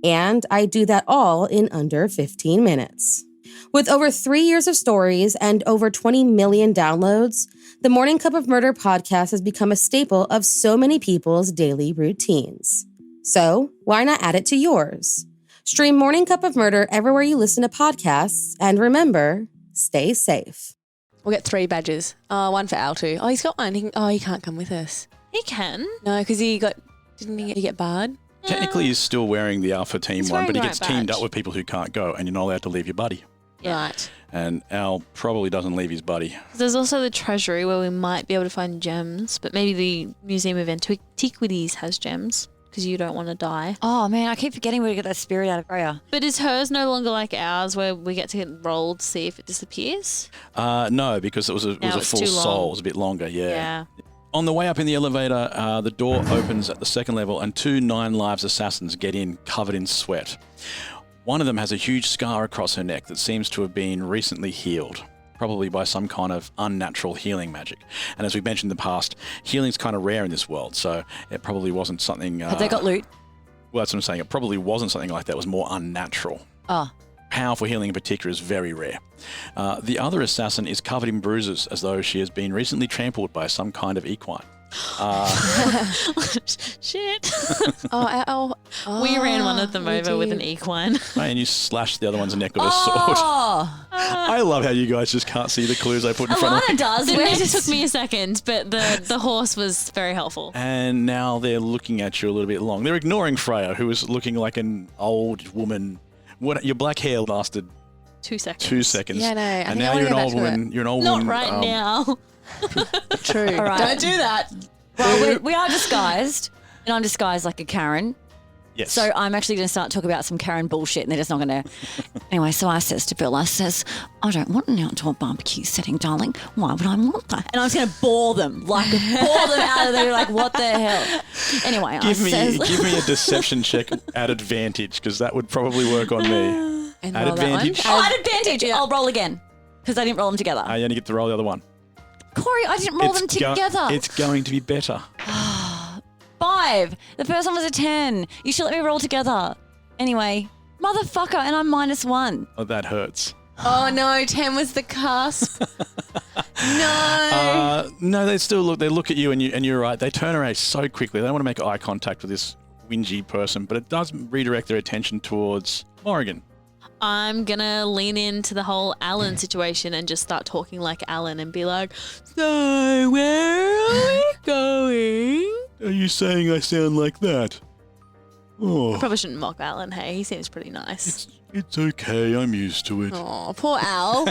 And I do that all in under 15 minutes. With over 3 years of stories and over 20 million downloads, the Morning Cup of Murder podcast has become a staple of so many people's daily routines. So, why not add it to yours? Stream Morning Cup of Murder everywhere you listen to podcasts, and remember, stay safe. We'll get 3 badges. One for Al too. Oh, he's got one. He can't come with us. He can. No, because didn't he get barred? Technically, he's still wearing the Alpha Team one, but he gets teamed badge. up with people who can't go, and you're not allowed to leave your buddy. Yeah. Right. And Al probably doesn't leave his buddy. There's also the Treasury where we might be able to find gems, but maybe the Museum of Antiquities has gems because you don't want to die. Oh, man, I keep forgetting we get that spirit out of Freya. But is hers no longer like ours where we get to get rolled to see if it disappears? No, because it was a Now it's full too long. soul. It was a bit longer, Yeah. On the way up in the elevator, the door opens at the second level and 2 9 Lives assassins get in covered in sweat. One of them has a huge scar across her neck that seems to have been recently healed, probably by some kind of unnatural healing magic. And as we've mentioned in the past, healing's kind of rare in this world, so it probably wasn't something... Have they got loot? Well, that's what I'm saying. It probably wasn't something like that. It was more unnatural. Oh. Powerful healing in particular is very rare. The other assassin is covered in bruises as though she has been recently trampled by some kind of equine. Shit. We ran one of them over with an equine. And you slashed the other one's neck with a sword. I love how you guys just can't see the clues I put in front of you. Alana does. The neck took me a second, but the horse was very helpful. And now they're looking at you a little bit long. They're ignoring Freya, who is looking like an old woman. Your black hair lasted 2 seconds. 2 seconds. Yeah, no. And now you're an old woman. You're an old woman. Not right now. True. All right. Don't do that. Well, we are disguised, and I'm disguised like a Karen. Yes. So I'm actually going to start talking about some Karen bullshit, and they're just not going to. Anyway, so I says to Bill, I don't want an outdoor barbecue setting, darling. Why would I want that? And I'm just going to bore them out of there, like, what the hell? Anyway, give me a deception check at advantage, because that would probably work on me. At advantage. At advantage. Yeah. I'll roll again, because I didn't roll them together. You only get to roll the other one. Cory, I didn't roll them together. It's going to be better. 5. The first one was a 10. You should let me roll together. Anyway, motherfucker, and I'm -1. Oh, that hurts. Oh no, 10 was the cusp. No. No, they still look. They look at you, and you're right. They turn around so quickly. They don't want to make eye contact with this whingy person, but it does redirect their attention towards Morrigan. I'm gonna lean into the whole Alan situation and just start talking like Alan and be like, so where are we going? Are you saying I sound like that? Oh, I probably shouldn't mock Alan, hey, he seems pretty nice. it's okay. I'm used to it. Oh, poor Al.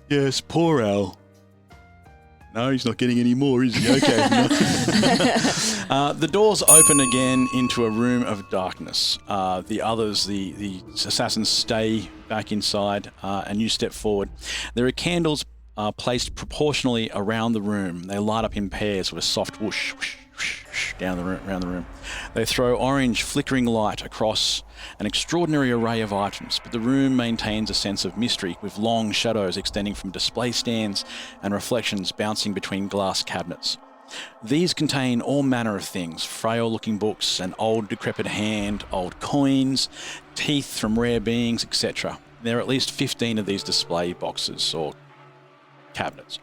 Yes, poor Al. No, he's not getting any more, is he? Okay. No. The doors open again into a room of darkness. The others, the assassins, stay back inside, and you step forward. There are candles placed proportionally around the room. They light up in pairs with a soft whoosh, whoosh, whoosh, whoosh around the room. They throw orange flickering light across an extraordinary array of items, but the room maintains a sense of mystery, with long shadows extending from display stands and reflections bouncing between glass cabinets. These contain all manner of things: frail-looking books, an old decrepit hand, old coins, teeth from rare beings, etc. There are at least 15 of these display boxes or cabinets.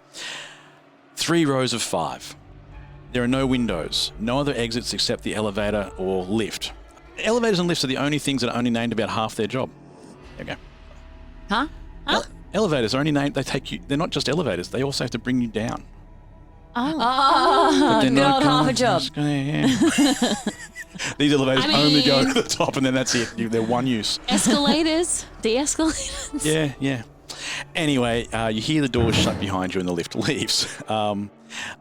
3 rows of 5. There are no windows, no other exits except the elevator or lift. Elevators and lifts are the only things that are only named about half their job. There you go. Huh? Elevators are only named, they're not just elevators, they also have to bring you down. Oh, But good they're old not half a job. These elevators I mean- only go to the top, and then that's it. They're one use. Escalators, de-escalators. Yeah. Anyway, you hear the doors shut behind you and the lift leaves.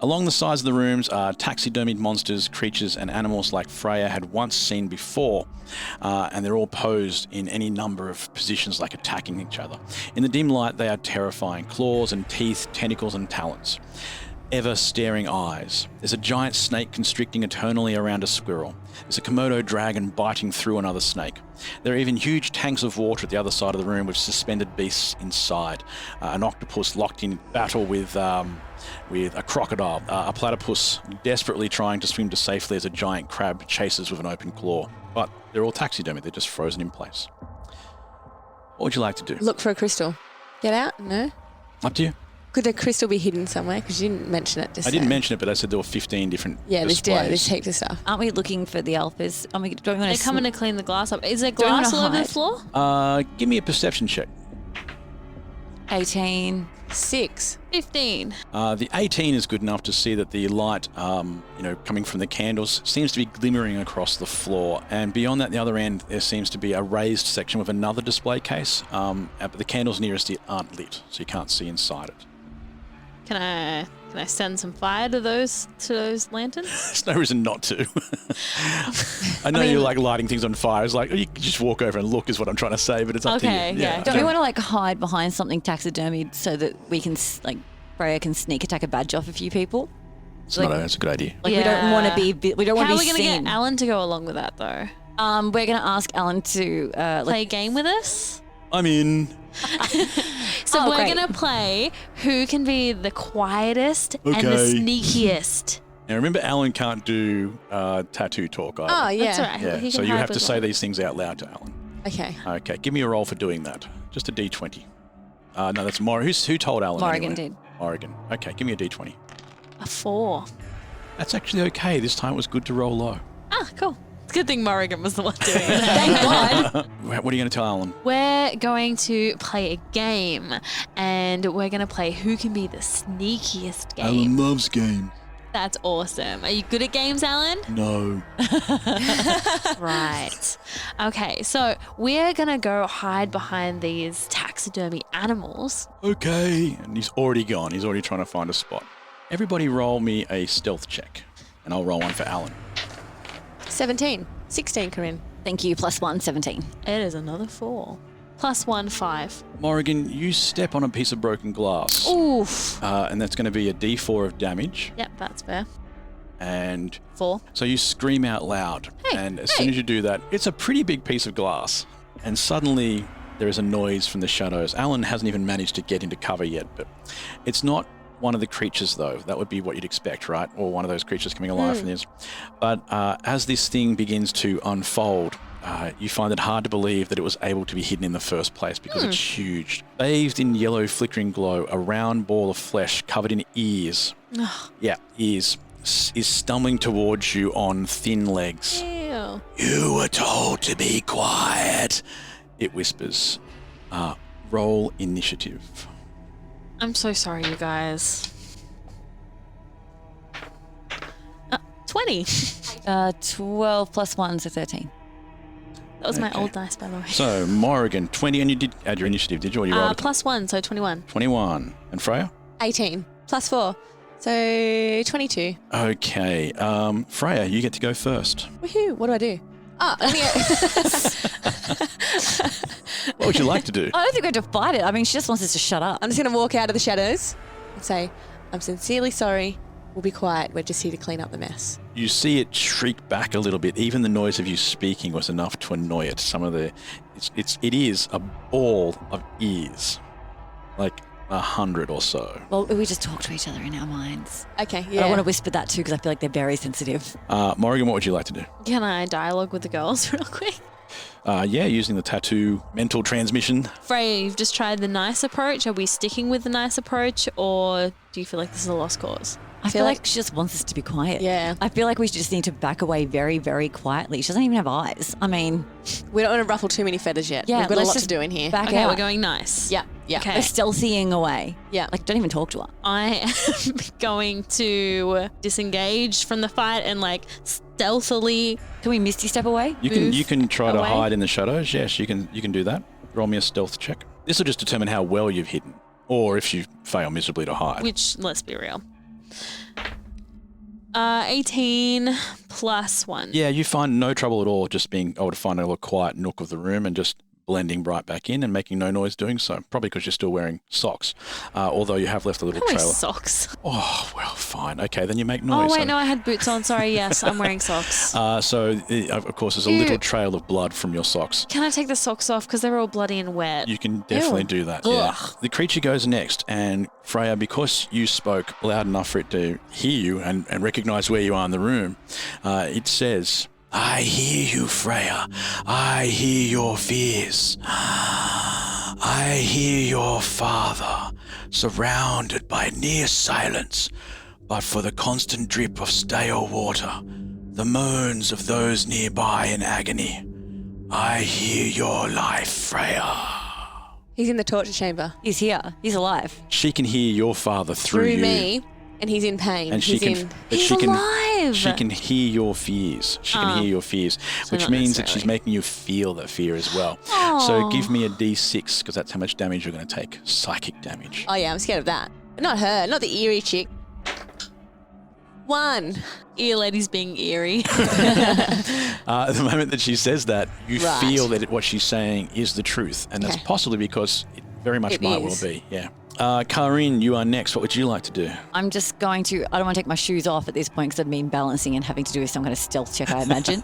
Along the sides of the rooms are taxidermied monsters, creatures, and animals like Freya had once seen before, and they're all posed in any number of positions, like attacking each other. In the dim light, they are terrifying: claws and teeth, tentacles and talons. ever-staring eyes. There's a giant snake constricting eternally around a squirrel. There's a Komodo dragon biting through another snake. There are even huge tanks of water at the other side of the room with suspended beasts inside. An octopus locked in battle with a crocodile. A platypus desperately trying to swim to safely as a giant crab chases with an open claw. But they're all taxidermy. They're just frozen in place. What would you like to do? Look for a crystal. Get out? No? Up to you. Could a crystal be hidden somewhere? Because you didn't mention it just I didn't then. mention it, but I said there were 15 different There's displays. heaps of stuff. Aren't we looking for the alphas? Don't we want They're to coming to clean the glass up. Is there Do we wanna glass all over the hide? floor? Give me a perception check. 18. 6. 15. The 18 is good enough to see that the light, coming from the candles seems to be glimmering across the floor. And beyond that, the other end, there seems to be a raised section with another display case. But the candles nearest it aren't lit, so you can't see inside it. Can I send some fire to those lanterns? There's no reason not to. I know you're like lighting things on fire. It's like, you can just walk over and look is what I'm trying to say, but it's up to you. Don't we want to like hide behind something taxidermied so that we can Freya can sneak attack a badge off a few people? It's a good idea. Like we don't want to be How are we going to seen. get Alan to go along with that though? We're going to ask Alan to play a game with us. I'm in. So we're going to play who can be the quietest and the Okay. sneakiest. Now remember, Alan can't do tattoo talk either. Oh, yeah. That's all right. Yeah, He so can you hide have to with say one. these things out loud to Alan. Okay. Okay, give me a roll for doing that. Just a D20. No, that's Morrigan. Who told Alan? Morrigan anyway? did. Morrigan. Okay, give me a D20. A 4. That's actually okay. This time it was good to roll low. Ah, cool. It's a good thing Morrigan was the one doing it. Thank God. What are you going to tell Alan? We're going to play a game, and we're going to play who can be the sneakiest game. Alan loves games. That's awesome. Are you good at games, Alan? No. Right. Okay, so we're going to go hide behind these taxidermy animals. Okay. And he's already gone. He's already trying to find a spot. Everybody roll me a stealth check, and I'll roll one for Alan. 17. 16, Kaa'Riin. Thank you. +1, 17. It is another 4. +1, 5. Morrigan, you step on a piece of broken glass. Oof. And that's going to be a D4 of damage. Yep, that's fair. And 4. so you scream out loud. And as soon as you do that, it's a pretty big piece of glass. And suddenly there is a noise from the shadows. Alan hasn't even managed to get into cover yet, but it's not one of the creatures, though. That would be what you'd expect, right? Or one of those creatures coming alive from this. But as this thing begins to unfold, you find it hard to believe that it was able to be hidden in the first place because it's huge. Bathed in yellow flickering glow, a round ball of flesh covered in ears. Ears. Is stumbling towards you on thin legs. Ew. You were told to be quiet, it whispers. Roll initiative. I'm so sorry, you guys. 20. 12 +1, so 13. That was my Okay. old dice, by the way. So, Morrigan, 20, and you did add your initiative, did you? Or you rolled a +1, so 21. 21. And Freya? 18. +4. So 22. Okay. Freya, you get to go first. Woohoo. What do I do? Oh, let me go. What would you like to do? I don't think we have to fight it. I mean, she just wants us to shut up. I'm just going to walk out of the shadows and say, I'm sincerely sorry. We'll be quiet. We're just here to clean up the mess. You see it shriek back a little bit. Even the noise of you speaking was enough to annoy it. It is a ball of ears. Like 100 or so. Well, we just talk to each other in our minds. Okay, I don't want to whisper that too because I feel like they're very sensitive. Morrigan, what would you like to do? Can I dialogue with the girls real quick? Yeah, using the tattoo mental transmission. Freya, you've just tried the nice approach. Are we sticking with the nice approach, or do you feel like this is a lost cause? I feel like she just wants us to be quiet. Yeah. I feel like we just need to back away very, very quietly. She doesn't even have eyes. I mean, we don't want to ruffle too many feathers yet. Yeah, We've got a let's lot to just do in here. back Okay, out. we're going nice. Yeah, yeah. Okay. We're stealthying away. Yeah. Like, don't even talk to her. I am going to disengage from the fight and like stealthily. Can we misty step away? You can try to away? hide in the shadows. Yes, you can do that. Roll me a stealth check. This will just determine how well you've hidden, or if you fail miserably to hide. Which, let's be real. 18 plus 1. Yeah, you find no trouble at all just being able to find a little quiet nook of the room and just blending right back in and making no noise doing so. Probably because you're still wearing socks, although you have left a little I wear trail. socks. Oh, well, fine. Okay, then you make noise. Oh, wait, no, I had boots on. Sorry, yes, I'm wearing socks. So, of course, there's a little trail of blood from your socks. Can I take the socks off because they're all bloody and wet? You can definitely do that, yeah. The creature goes next, and Freya, because you spoke loud enough for it to hear you and recognize where you are in the room, it says, I hear you, Freya. I hear your fears. I hear your father, surrounded by near silence, but for the constant drip of stale water, the moans of those nearby in agony. I hear your life, Freya. He's in the torture chamber. He's here. He's alive. She can hear your father through you. me, and he's in pain. And he's alive. She can hear your fears. She can hear your fears, which means that she's making you feel that fear as well. So give me a D6, because that's how much damage you're going to take. Psychic damage. Oh, yeah, I'm scared of that. But not her, not the eerie chick. 1. Ear lady's being eerie. The moment that she says that, you Right. feel that what she's saying is the truth. And that's possibly because it very much might well be. Yeah. Kaa'Riin, you are next. What would you like to do? I'm just going to, I don't want to take my shoes off at this point because I've been balancing and having to do some kind of stealth check, I imagine.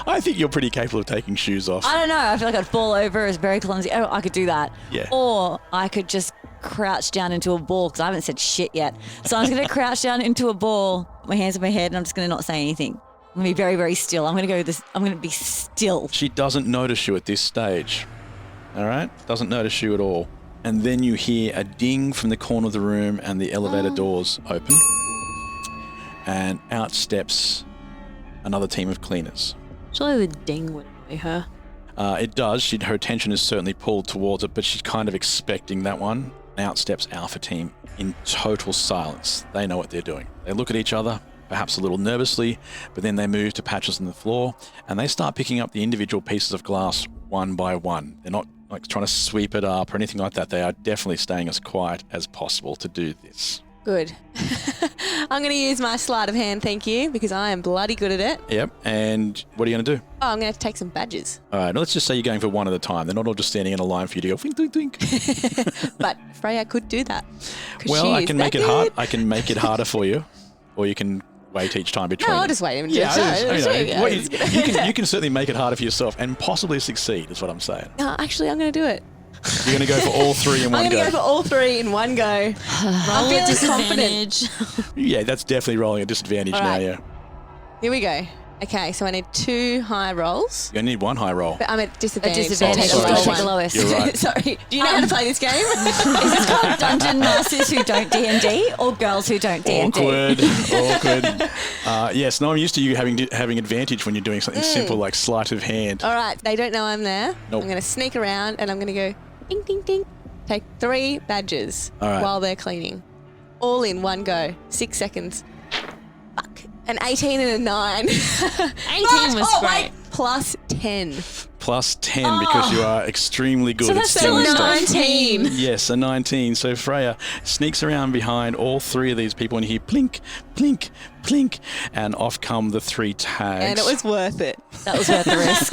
I think you're pretty capable of taking shoes off. I don't know. I feel like I'd fall over. It's very clumsy. Oh, I could do that. Yeah. Or I could just crouch down into a ball because I haven't said shit yet. So I'm just going to crouch down into a ball, my hands on my head, and I'm just going to not say anything. I'm going to be very, very still. I'm going to be still. She doesn't notice you at this stage. All right? Doesn't notice you at all. And then you hear a ding from the corner of the room and the elevator doors open. And out steps another team of cleaners. Surely the ding would annoy her. It does. Her attention is certainly pulled towards it, but she's kind of expecting that one. Out steps Alpha Team in total silence. They know what they're doing. They look at each other, perhaps a little nervously, but then they move to patches on the floor and they start picking up the individual pieces of glass one by one. They're not like trying to sweep it up or anything like that. They are definitely staying as quiet as possible to do this. Good. I'm going to use my sleight of hand, thank you, because I am bloody good at it. Yep. And what are you going to do? Oh, I'm going to take some badges. All right. Now let's just say you're going for one at a time. They're not all just standing in a line for you to go, twink, twink, twink. But Freya could do that. Well, I can make it hard. I can make it harder for you, or you can wait each time between. No, I'll them. just wait. You can certainly make it harder for yourself and possibly succeed, is what I'm saying. No, actually, I'm going to do it. You're going to go for all three in one I'm go. going to go for all 3 in one go. I'm feeling confident. Yeah, that's definitely rolling a disadvantage All now, right. yeah. Here we go. Okay, so I need 2 high rolls. You only need 1 high roll. But I'm at disadvantage. disadvantage. So Oh, take sorry. the lowest. You're right. Sorry. Do you know how to play this game? Is this called Dungeon Masters who don't D&D or girls who don't D&D? Awkward. Yes, no, I'm used to you having advantage when you're doing something simple like sleight of hand. All right, they don't know I'm there. Nope. I'm going to sneak around and I'm going to go ding, ding, ding. Take 3 badges All right. while they're cleaning. All in one go. 6 seconds. Fuck. An 18 and a 9. 18 was great. Plus 10. Plus 10 because you are extremely good So at that's stealing still stuff. 19. Yes, a 19. So Freya sneaks around behind all 3 of these people and you hear plink, plink, plink, and off come the 3 tags. And it was worth it. That was worth the risk.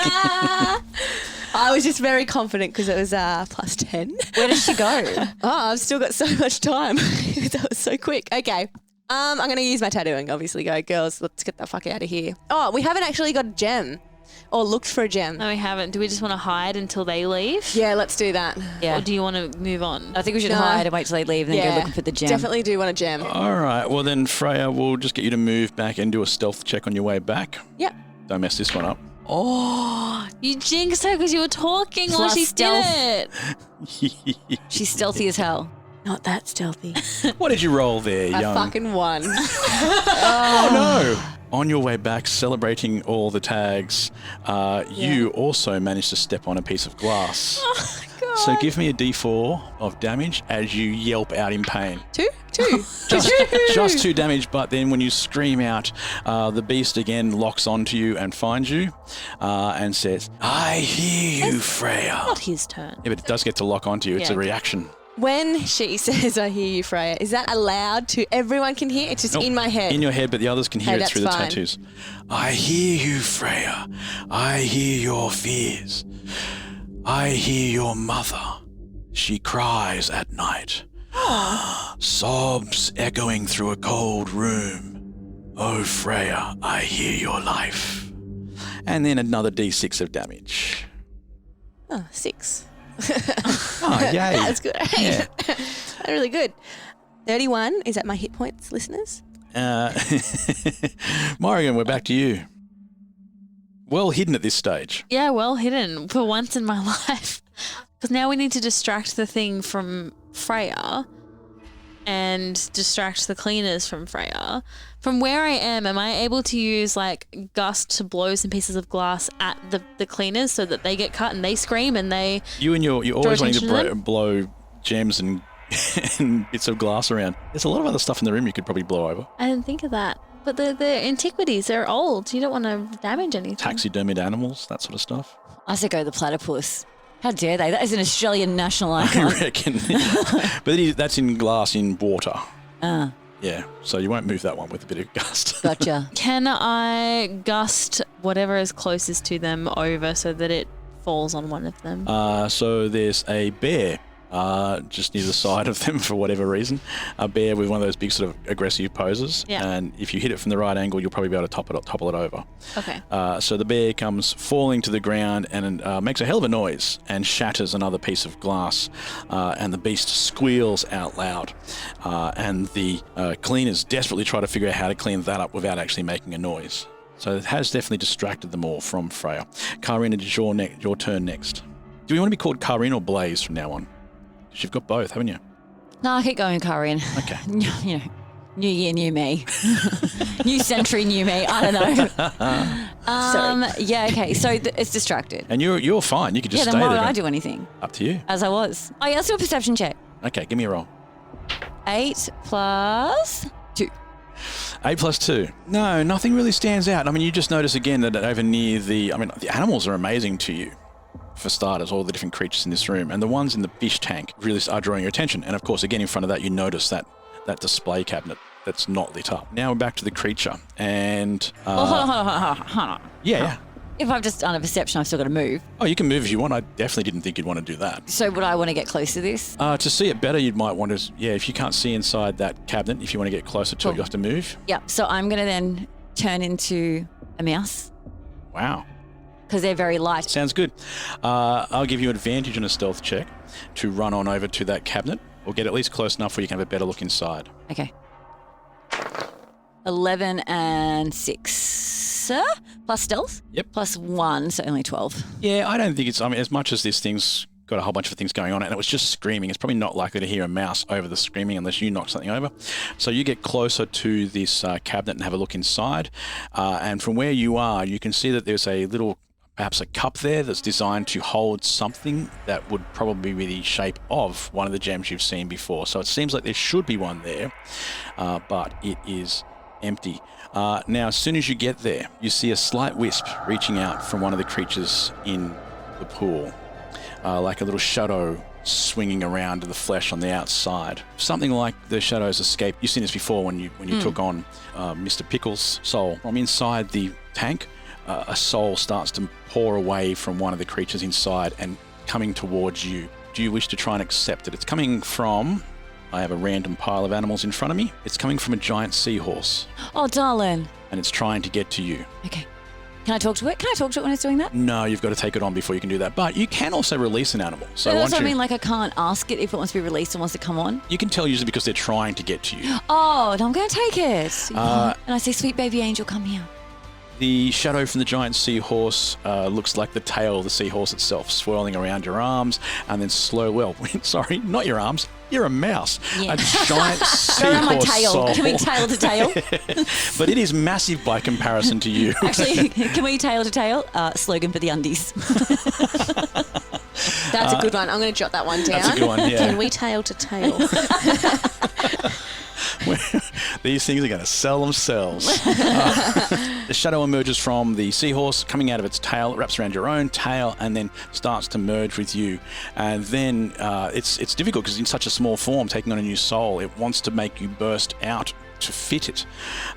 I was just very confident because it was plus 10. Where did she go? Oh, I've still got so much time. That was so quick. Okay. I'm going to use my tattooing, obviously. Go, girls, let's get the fuck out of here. Oh, we haven't actually got a gem or looked for a gem. No, we haven't. Do we just want to hide until they leave? Yeah, let's do that. Yeah. Or do you want to move on? I think we should No. hide and wait till they leave and then go looking for the gem. Definitely do want a gem. All right. Well, then, Freya, we'll just get you to move back and do a stealth check on your way back. Yep. Don't mess this one up. Oh, you jinxed her because you were talking while Plus she stealth. did it. She's stealthy as hell. Not that stealthy. What did you roll there, I young? fucking won. Oh, no. On your way back, celebrating all the tags, you also managed to step on a piece of glass. Oh, God. So give me a D4 of damage as you yelp out in pain. 2? 2. Just 2 damage, but then when you scream out, the beast again locks onto you and finds you and says, I hear you, Freya. Not his turn. Yeah, but it does get to lock onto you. It's Yeah. a reaction. When she says, I hear you, Freya, is that allowed to everyone can hear? It's just Nope. in my head. In your head, but the others can hear Hey, it that's through the fine. tattoos. I hear you, Freya. I hear your fears. I hear your mother. She cries at night. Sobs echoing through a cold room. Oh, Freya, I hear your life. And then another d6 of damage. Oh, 6. Oh, yay. That's good. Yeah. That's really good. 31. Is that my hit points, listeners? Morrigan, we're back to you. Well hidden at this stage. Yeah, well hidden for once in my life. Because now we need to distract the thing from Freya and distract the cleaners from Freya. From where I am I able to use like gust to blow some pieces of glass at the cleaners so that they get cut and they scream and they... You're always wanting to them? blow gems and bits of glass around. There's a lot of other stuff in the room you could probably blow over. I didn't think of that. But they're antiquities. They're old. You don't want to damage anything. Taxidermied animals, that sort of stuff. I say go the platypus. How dare they? That is an Australian national icon. I reckon. But that's in glass in water. Yeah, so you won't move that one with a bit of gust. Gotcha. Can I gust whatever is closest to them over so that it falls on one of them? So there's a bear just near the side of them for whatever reason. A bear with one of those big sort of aggressive poses. Yeah. And if you hit it from the right angle, you'll probably be able to topple it over. Okay. So the bear comes falling to the ground and makes a hell of a noise and shatters another piece of glass. And the beast squeals out loud. And the cleaners desperately try to figure out how to clean that up without actually making a noise. So it has definitely distracted them all from Freya. Kaa'Riin, it is your turn next. Do we want to be called Kaa'Riin or Blaze from now on? Because you've got both, haven't you? No, I keep going, Kaa'Riin. Okay. You know, new year, new me. New century, new me. I don't know. Yeah, okay. So it's distracted. And you're fine. You could just then stay why there. would I do anything? Up to you. As I was. Oh, yeah, let's do a perception check. Okay, give me a roll. 8 plus 2. 8 plus 2. No, nothing really stands out. I mean, you just notice again that over near the animals are amazing to you. For starters, all the different creatures in this room, and the ones in the fish tank really are drawing your attention. And of course, again, in front of that, you notice that display cabinet that's not lit up. Now we're back to the creature, and Hold on. yeah. If I've just done a perception, I've still got to move. Oh, you can move if you want. I definitely didn't think you'd want to do that. So would I want to get close to this? To see it better, you might want to. Yeah, if you can't see inside that cabinet, if you want to get closer to it, you have to move. Yeah. So I'm going to then turn into a mouse. Wow. Because they're very light. Sounds good. I'll give you advantage on a stealth check to run on over to that cabinet or get at least close enough where you can have a better look inside. Okay. 11 and 6. Plus stealth? Yep. Plus 1, so only 12. Yeah, I don't think it's... I mean, as much as this thing's got a whole bunch of things going on and it was just screaming, it's probably not likely to hear a mouse over the screaming unless you knock something over. So you get closer to this cabinet and have a look inside. And from where you are, you can see that there's a little... perhaps a cup there that's designed to hold something that would probably be the shape of one of the gems you've seen before. So it seems like there should be one there, but it is empty. Now, as soon as you get there, you see a slight wisp reaching out from one of the creatures in the pool, like a little shadow swinging around to the flesh on the outside. Something like the shadows escape. You've seen this before when you took on Mr. Pickle's soul. From inside the tank, a soul starts to pour away from one of the creatures inside and coming towards you. Do you wish to try and accept it? It's coming from... I have a random pile of animals in front of me. It's coming from a giant seahorse. Oh, darling. And it's trying to get to you. Okay. Can I talk to it? Can I talk to it when it's doing that? No, you've got to take it on before you can do that. But you can also release an animal. So that's what I mean, like I can't ask it if it wants to be released and wants to come on? You can tell usually because they're trying to get to you. Oh, no, I'm going to take it. And I say, sweet baby angel, come here. The shadow from the giant seahorse looks like the tail of the seahorse itself, swirling around your arms and then sorry, not your arms. You're a mouse. Yeah. A giant seahorse Not my tail. soul. Can we tail to tail? But it is massive by comparison to you. Actually, can we tail to tail? Slogan for the undies. That's a good one. I'm going to jot that one down. That's a good one, yeah. Can we tail to tail? These things are going to sell themselves. A shadow emerges from the seahorse, coming out of its tail, wraps around your own tail, and then starts to merge with you. And then it's difficult because in such a small form, taking on a new soul, it wants to make you burst out to fit it.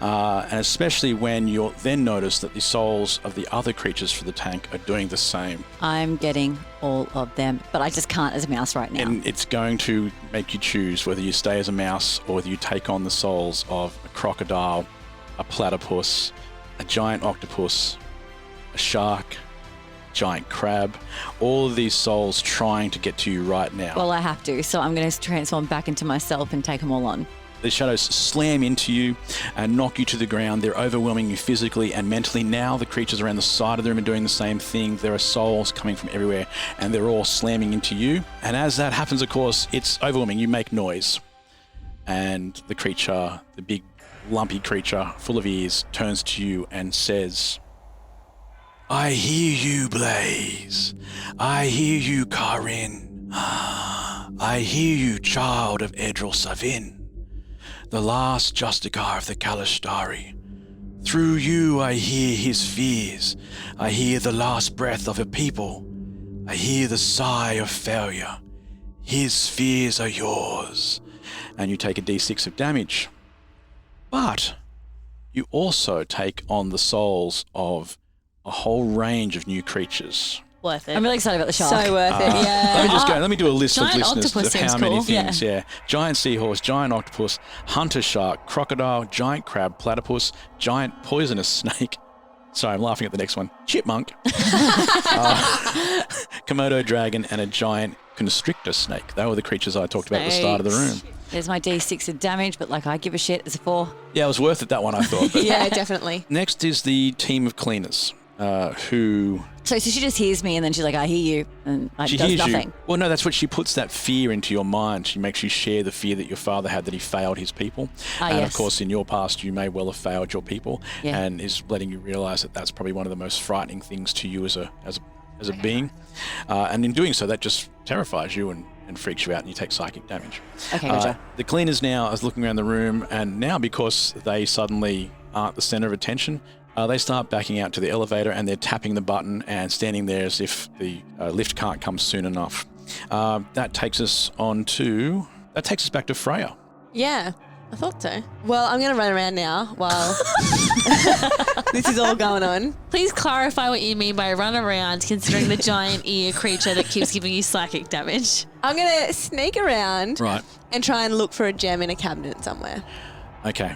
And especially when you'll then notice that the souls of the other creatures for the tank are doing the same. I'm getting all of them, but I just can't as a mouse right now. And it's going to make you choose whether you stay as a mouse or whether you take on the souls of a crocodile, a platypus, a giant octopus, a shark, giant crab, all of these souls trying to get to you right now. Well, I have to, so I'm going to transform back into myself and take them all on. The shadows slam into you and knock you to the ground. They're overwhelming you physically and mentally. Now the creatures around the side of the room are doing the same thing. There are souls coming from everywhere and they're all slamming into you. And as that happens, of course, it's overwhelming. You make noise. And the creature, the big lumpy creature full of ears, turns to you and says, I hear you, Blaze. I hear you, Kaa'Riin. I hear you, child of Edril Savin, the last Justicar of the Kalastari. Through you I hear his fears. I hear the last breath of a people. I hear the sigh of failure. His fears are yours. And you take a d6 of damage. But you also take on the souls of a whole range of new creatures. Worth it. I'm really excited about the shark. So worth it, yeah. Let me just go. Let me do a list Giant of listeners octopus of how seems many cool. things. Yeah. Giant seahorse, giant octopus, hunter shark, crocodile, giant crab, platypus, giant poisonous snake. Sorry, I'm laughing at the next one. Chipmunk. Komodo dragon and a giant constrictor snake. They were the creatures I talked about at the start of the room. There's my d6 of damage, but like I give a shit. It's a 4. Yeah, it was worth it, that one, I thought. But Yeah, definitely. next is the team of cleaners who... So she just hears me and then she's like, I hear you. And She does hears nothing. you. Well, no, that's what she puts that fear into your mind. She makes you share the fear that your father had that he failed his people. And yes. of course, in your past, you may well have failed your people, Yeah. and is letting you realise that that's probably one of the most frightening things to you as a being. And in doing so, that just terrifies you and freaks you out, and you take psychic damage. Okay, gotcha. The cleaners now is looking around the room, and now because they suddenly aren't the centre of attention, they start backing out to the elevator and they're tapping the button and standing there as if the lift can't come soon enough. That takes us back to Freya. Yeah, I thought so. Well, I'm going to run around now while this is all going on. Please clarify what you mean by run around, considering the giant ear creature that keeps giving you psychic damage. I'm going to sneak around Right. and try and look for a gem in a cabinet somewhere. Okay.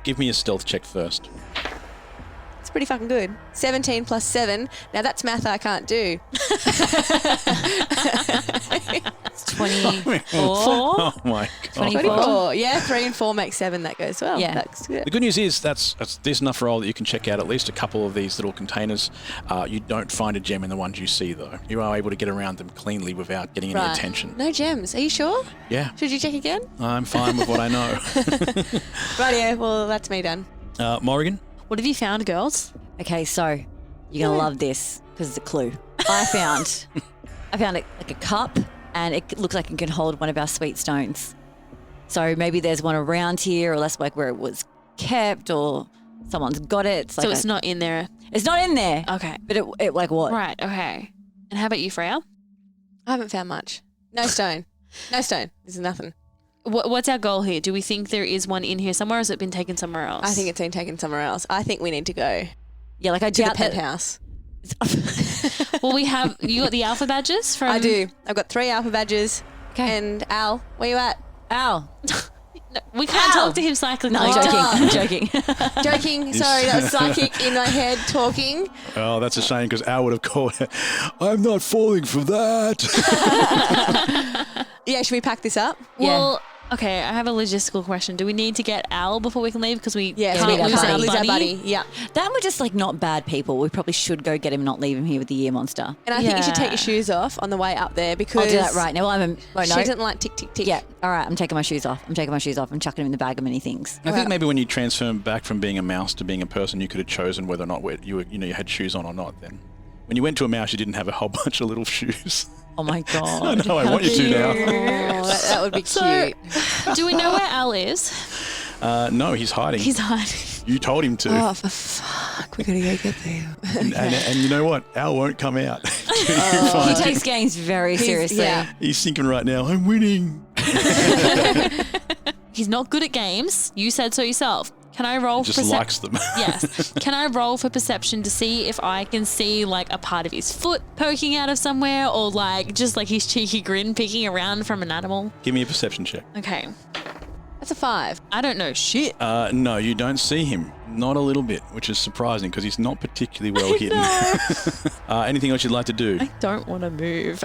Give me a stealth check first. It's pretty fucking good. 17 plus 7. Now that's math I can't do. It's 24. Oh my God. 24. Yeah, 3 and 4 make 7. That goes well. Yeah. That's good. The good news is that's there's enough roll that you can check out at least a couple of these little containers. You don't find a gem in the ones you see, though. You are able to get around them cleanly without getting any attention. No gems. Are you sure? Yeah. Should you check again? I'm fine with what I know. Rightio. Well, that's me done. Morrigan? What have you found, girls? Okay, so you're going to love this because it's a clue. I found it like a cup and it looks like it can hold one of our sweet stones. So maybe there's one around here or that's like where it was kept or someone's got it. So it's not in there. It's not in there. Okay. But it like what? Right, okay. And how about you, Freya? I haven't found much. No stone. No stone. There's nothing. What's our goal here? Do we think there is one in here somewhere or has it been taken somewhere else? I think it's been taken somewhere else. I think we need to go Yeah, like I to the doubt that. penthouse. Well, you got the alpha badges from... I do. I've got 3 alpha badges. Okay. And Al, where you at? Al. No, we can't talk to him psychically. No, I'm joking. Joking. Sorry, that was psychic in my head talking. Oh, that's a shame because Al would have called it. I'm not falling for that. Yeah, should we pack this up? Well, okay, I have a logistical question. Do we need to get Al before we can leave? Because we Yeah, can't lose our lose our buddy. buddy. Yeah. That we're just like not bad people. We probably should go get him and not leave him here with the ear monster. And I think you should take your shoes off on the way up there because I'll do that right now. Well, she doesn't like tick, tick, tick. Yeah. All right. I'm taking my shoes off. I'm chucking him in the bag of many things. I think maybe when you transfer back from being a mouse to being a person, you could have chosen whether or not you had shoes on or not. Then, when you went to a mouse, you didn't have a whole bunch of little shoes. Oh my God. I know. I want you to now. Oh, that would be cute. Do we know where Al is? No, he's hiding. He's hiding. You told him to. Oh, for fuck. Fuck, we gotta go get there. And you know what? Al won't come out. He takes games very seriously. Yeah. He's thinking right now, I'm winning. He's not good at games. You said so yourself. Can I roll Just likes them. Yes. Can I roll for perception to see if I can see like a part of his foot poking out of somewhere or like just like his cheeky grin peeking around from an animal? Give me a perception check. Okay. That's a 5. I don't know shit. No, you don't see him. Not a little bit, which is surprising because he's not particularly well hidden. Anything else you'd like to do? I don't want to move.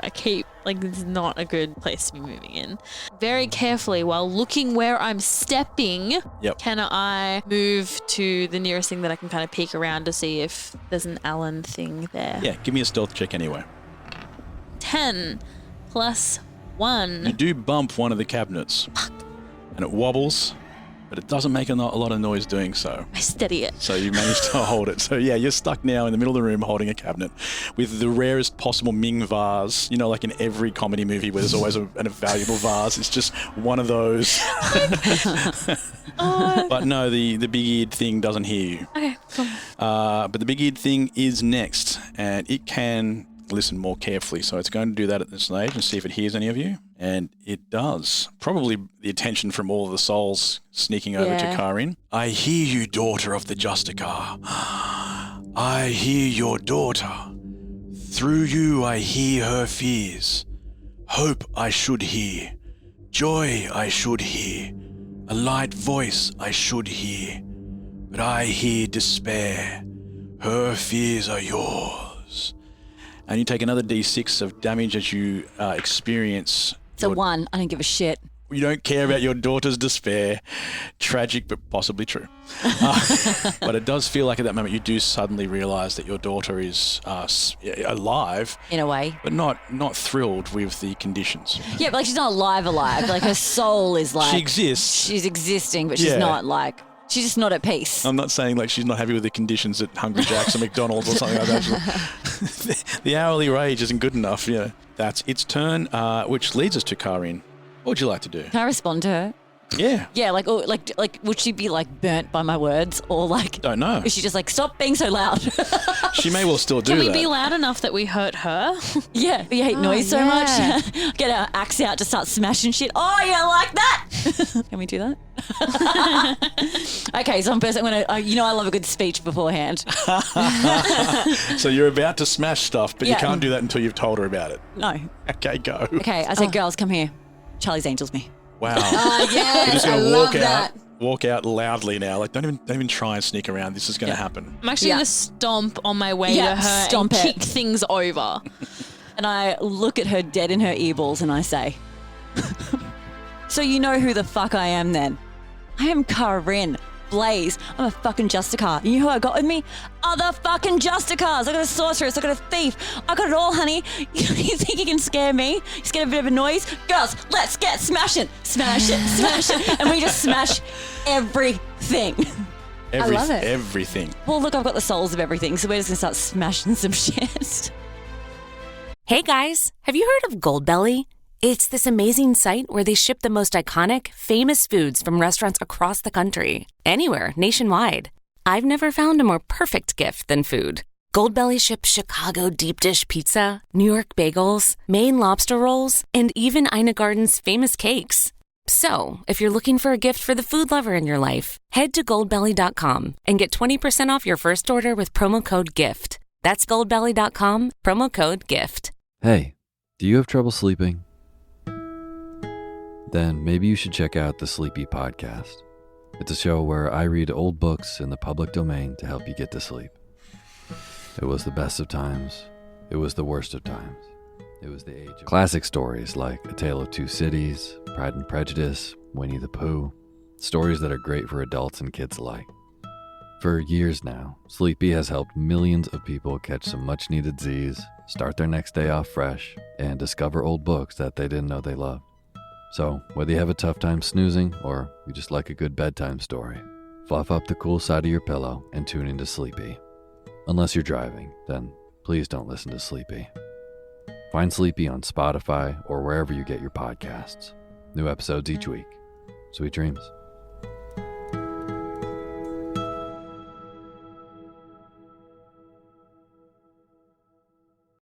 This is not a good place to be moving in. Very carefully while looking where I'm stepping, can I move to the nearest thing that I can kind of peek around to see if there's an Alan thing there? Yeah, give me a stealth check anyway. 10 plus 1. You do bump one of the cabinets. And it wobbles, but it doesn't make a lot of noise doing so. I steady it. So you managed to hold it. So yeah, you're stuck now in the middle of the room holding a cabinet with the rarest possible Ming vase. You know, like in every comedy movie where there's always a valuable vase. It's just one of those. But no, the big-eared thing doesn't hear you. Okay, cool. But the big-eared thing is next, and it can listen more carefully. So it's going to do that at this stage and see if it hears any of you. And it does. Probably the attention from all of the souls sneaking over to Kaa'Riin. I hear you, daughter of the Justicar. I hear your daughter. Through you I hear her fears. Hope I should hear. Joy I should hear. A light voice I should hear. But I hear despair. Her fears are yours. And you take another d6 of damage as you experience. It's a 1. I don't give a shit. You don't care about your daughter's despair. Tragic, but possibly true. But it does feel like at that moment you do suddenly realise that your daughter is alive. In a way. But not thrilled with the conditions. Yeah, but like she's not alive. Like her soul is like... She exists. She's existing, but she's not like... She's just not at peace. I'm not saying like she's not happy with the conditions at Hungry Jack's or McDonald's or something like that. The hourly wage isn't good enough. Yeah, that's its turn, which leads us to Kaa'Riin. What would you like to do? Can I respond to her? Yeah. Yeah, like would she be like burnt by my words or like? Don't know. Is she just like stop being so loud? She may well still do that. Can we be loud enough that we hurt her? Yeah, we hate noise so much. Get our axe out to start smashing shit. Oh, you don't like that? Can we do that? Okay, so I'm gonna. I love a good speech beforehand. So you're about to smash stuff, but you can't do that until you've told her about it. No. Okay, go. Okay, I said, girls, come here. Charlie's Angels me. Wow. Yes, You're just I gonna love that. walk out loudly now. Like don't even try and sneak around. This is going to happen. I'm actually going to stomp on my way to her and kick things over. And I look at her dead in her earballs and I say, so you know who the fuck I am then? I am Kaa'Riin. Blaze. I'm a fucking Justicar. You know who I got with me? Other fucking Justicars. I got a sorceress. I got a thief. I got it all, honey. You think you can scare me? You scared a bit of a noise? Girls, let's get smashing. Smash it, smash it. And we just smash everything. I love it. Everything. Well, look, I've got the souls of everything, so we're just going to start smashing some shit. Hey guys, have you heard of Goldbelly? It's this amazing site where they ship the most iconic, famous foods from restaurants across the country, anywhere, nationwide. I've never found a more perfect gift than food. Goldbelly ships Chicago deep dish pizza, New York bagels, Maine lobster rolls, and even Ina Garden's famous cakes. So, if you're looking for a gift for the food lover in your life, head to goldbelly.com and get 20% off your first order with promo code GIFT. That's goldbelly.com, promo code GIFT. Hey, do you have trouble sleeping? Then maybe you should check out the Sleepy Podcast. It's a show where I read old books in the public domain to help you get to sleep. It was the best of times. It was the worst of times. It was the age of classic stories like A Tale of Two Cities, Pride and Prejudice, Winnie the Pooh. Stories that are great for adults and kids alike. For years now, Sleepy has helped millions of people catch some much-needed Z's, start their next day off fresh, and discover old books that they didn't know they loved. So, whether you have a tough time snoozing or you just like a good bedtime story, fluff up the cool side of your pillow and tune into Sleepy. Unless you're driving, then please don't listen to Sleepy. Find Sleepy on Spotify or wherever you get your podcasts. New episodes each week. Sweet dreams.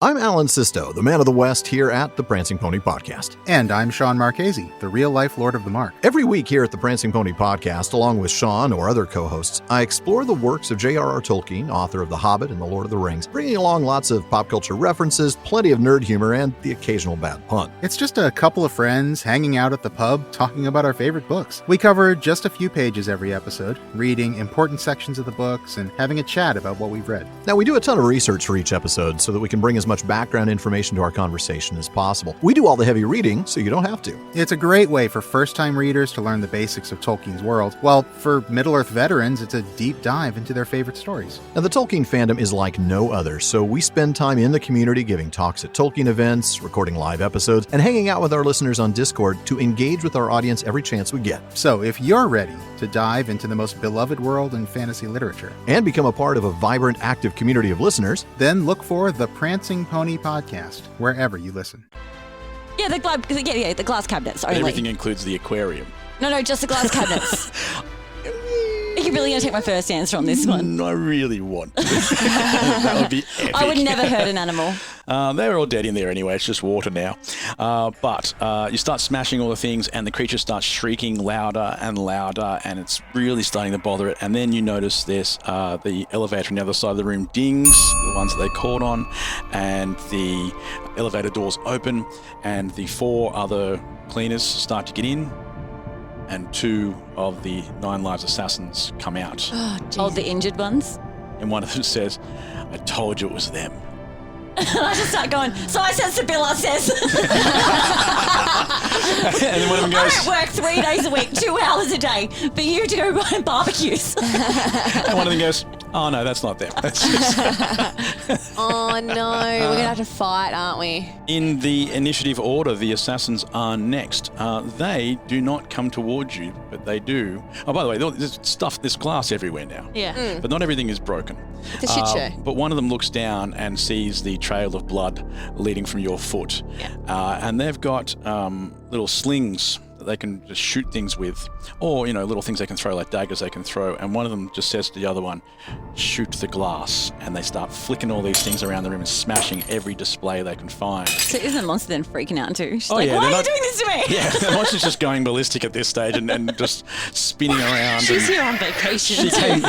I'm Alan Sisto, the man of the West here at the Prancing Pony Podcast. And I'm Sean Marchese, the real-life Lord of the Mark. Every week here at the Prancing Pony Podcast, along with Sean or other co-hosts, I explore the works of J.R.R. Tolkien, author of The Hobbit and The Lord of the Rings, bringing along lots of pop culture references, plenty of nerd humor, and the occasional bad pun. It's just a couple of friends hanging out at the pub talking about our favorite books. We cover just a few pages every episode, reading important sections of the books and having a chat about what we've read. Now, we do a ton of research for each episode so that we can bring as much background information to our conversation as possible. We do all the heavy reading, so you don't have to. It's a great way for first-time readers to learn the basics of Tolkien's world, while for Middle-earth veterans, it's a deep dive into their favorite stories. Now, the Tolkien fandom is like no other, so we spend time in the community giving talks at Tolkien events, recording live episodes, and hanging out with our listeners on Discord to engage with our audience every chance we get. So, if you're ready to dive into the most beloved world in fantasy literature and become a part of a vibrant, active community of listeners, then look for the Prancing Pony Podcast wherever you listen. Yeah, the glass cabinets only. Everything includes the aquarium. No, just the glass cabinets. Are you really going to take my first answer on this one? I really want to. That would be epic. I would never hurt an animal. They're all dead in there anyway. It's just water now. But you start smashing all the things and the creature starts shrieking louder and louder and it's really starting to bother it. And then you notice there's the elevator on the other side of the room dings, the ones that they caught on, and the elevator doors open and the 4 other cleaners start to get in. And 2 of the 9 Lives assassins come out. Oh, the injured ones? And one of them says, I told you it was them. I just start going, so I said Sibylla says. And then one of them goes, I don't work 3 days a week, 2 hours a day for you to go buy barbecues. And one of them goes, oh no, that's not them. That's just Oh no, we're going to have to fight, aren't we? In the initiative order, the assassins are next. They do not come towards you, but they do. Oh, by the way, there's glass everywhere now. Yeah. But not everything is broken. It's a shit show. But one of them looks down and sees the trail of blood leading from your foot. Yeah. And they've got little slings that they can just shoot things with, or, little things they can throw, like daggers they can throw. And one of them just says to the other one, shoot the glass. And they start flicking all these things around the room and smashing every display they can find. So isn't the monster then freaking out too? She's why are you doing this to me? Yeah, the monster's just going ballistic at this stage and just spinning around. She's here on vacation. She came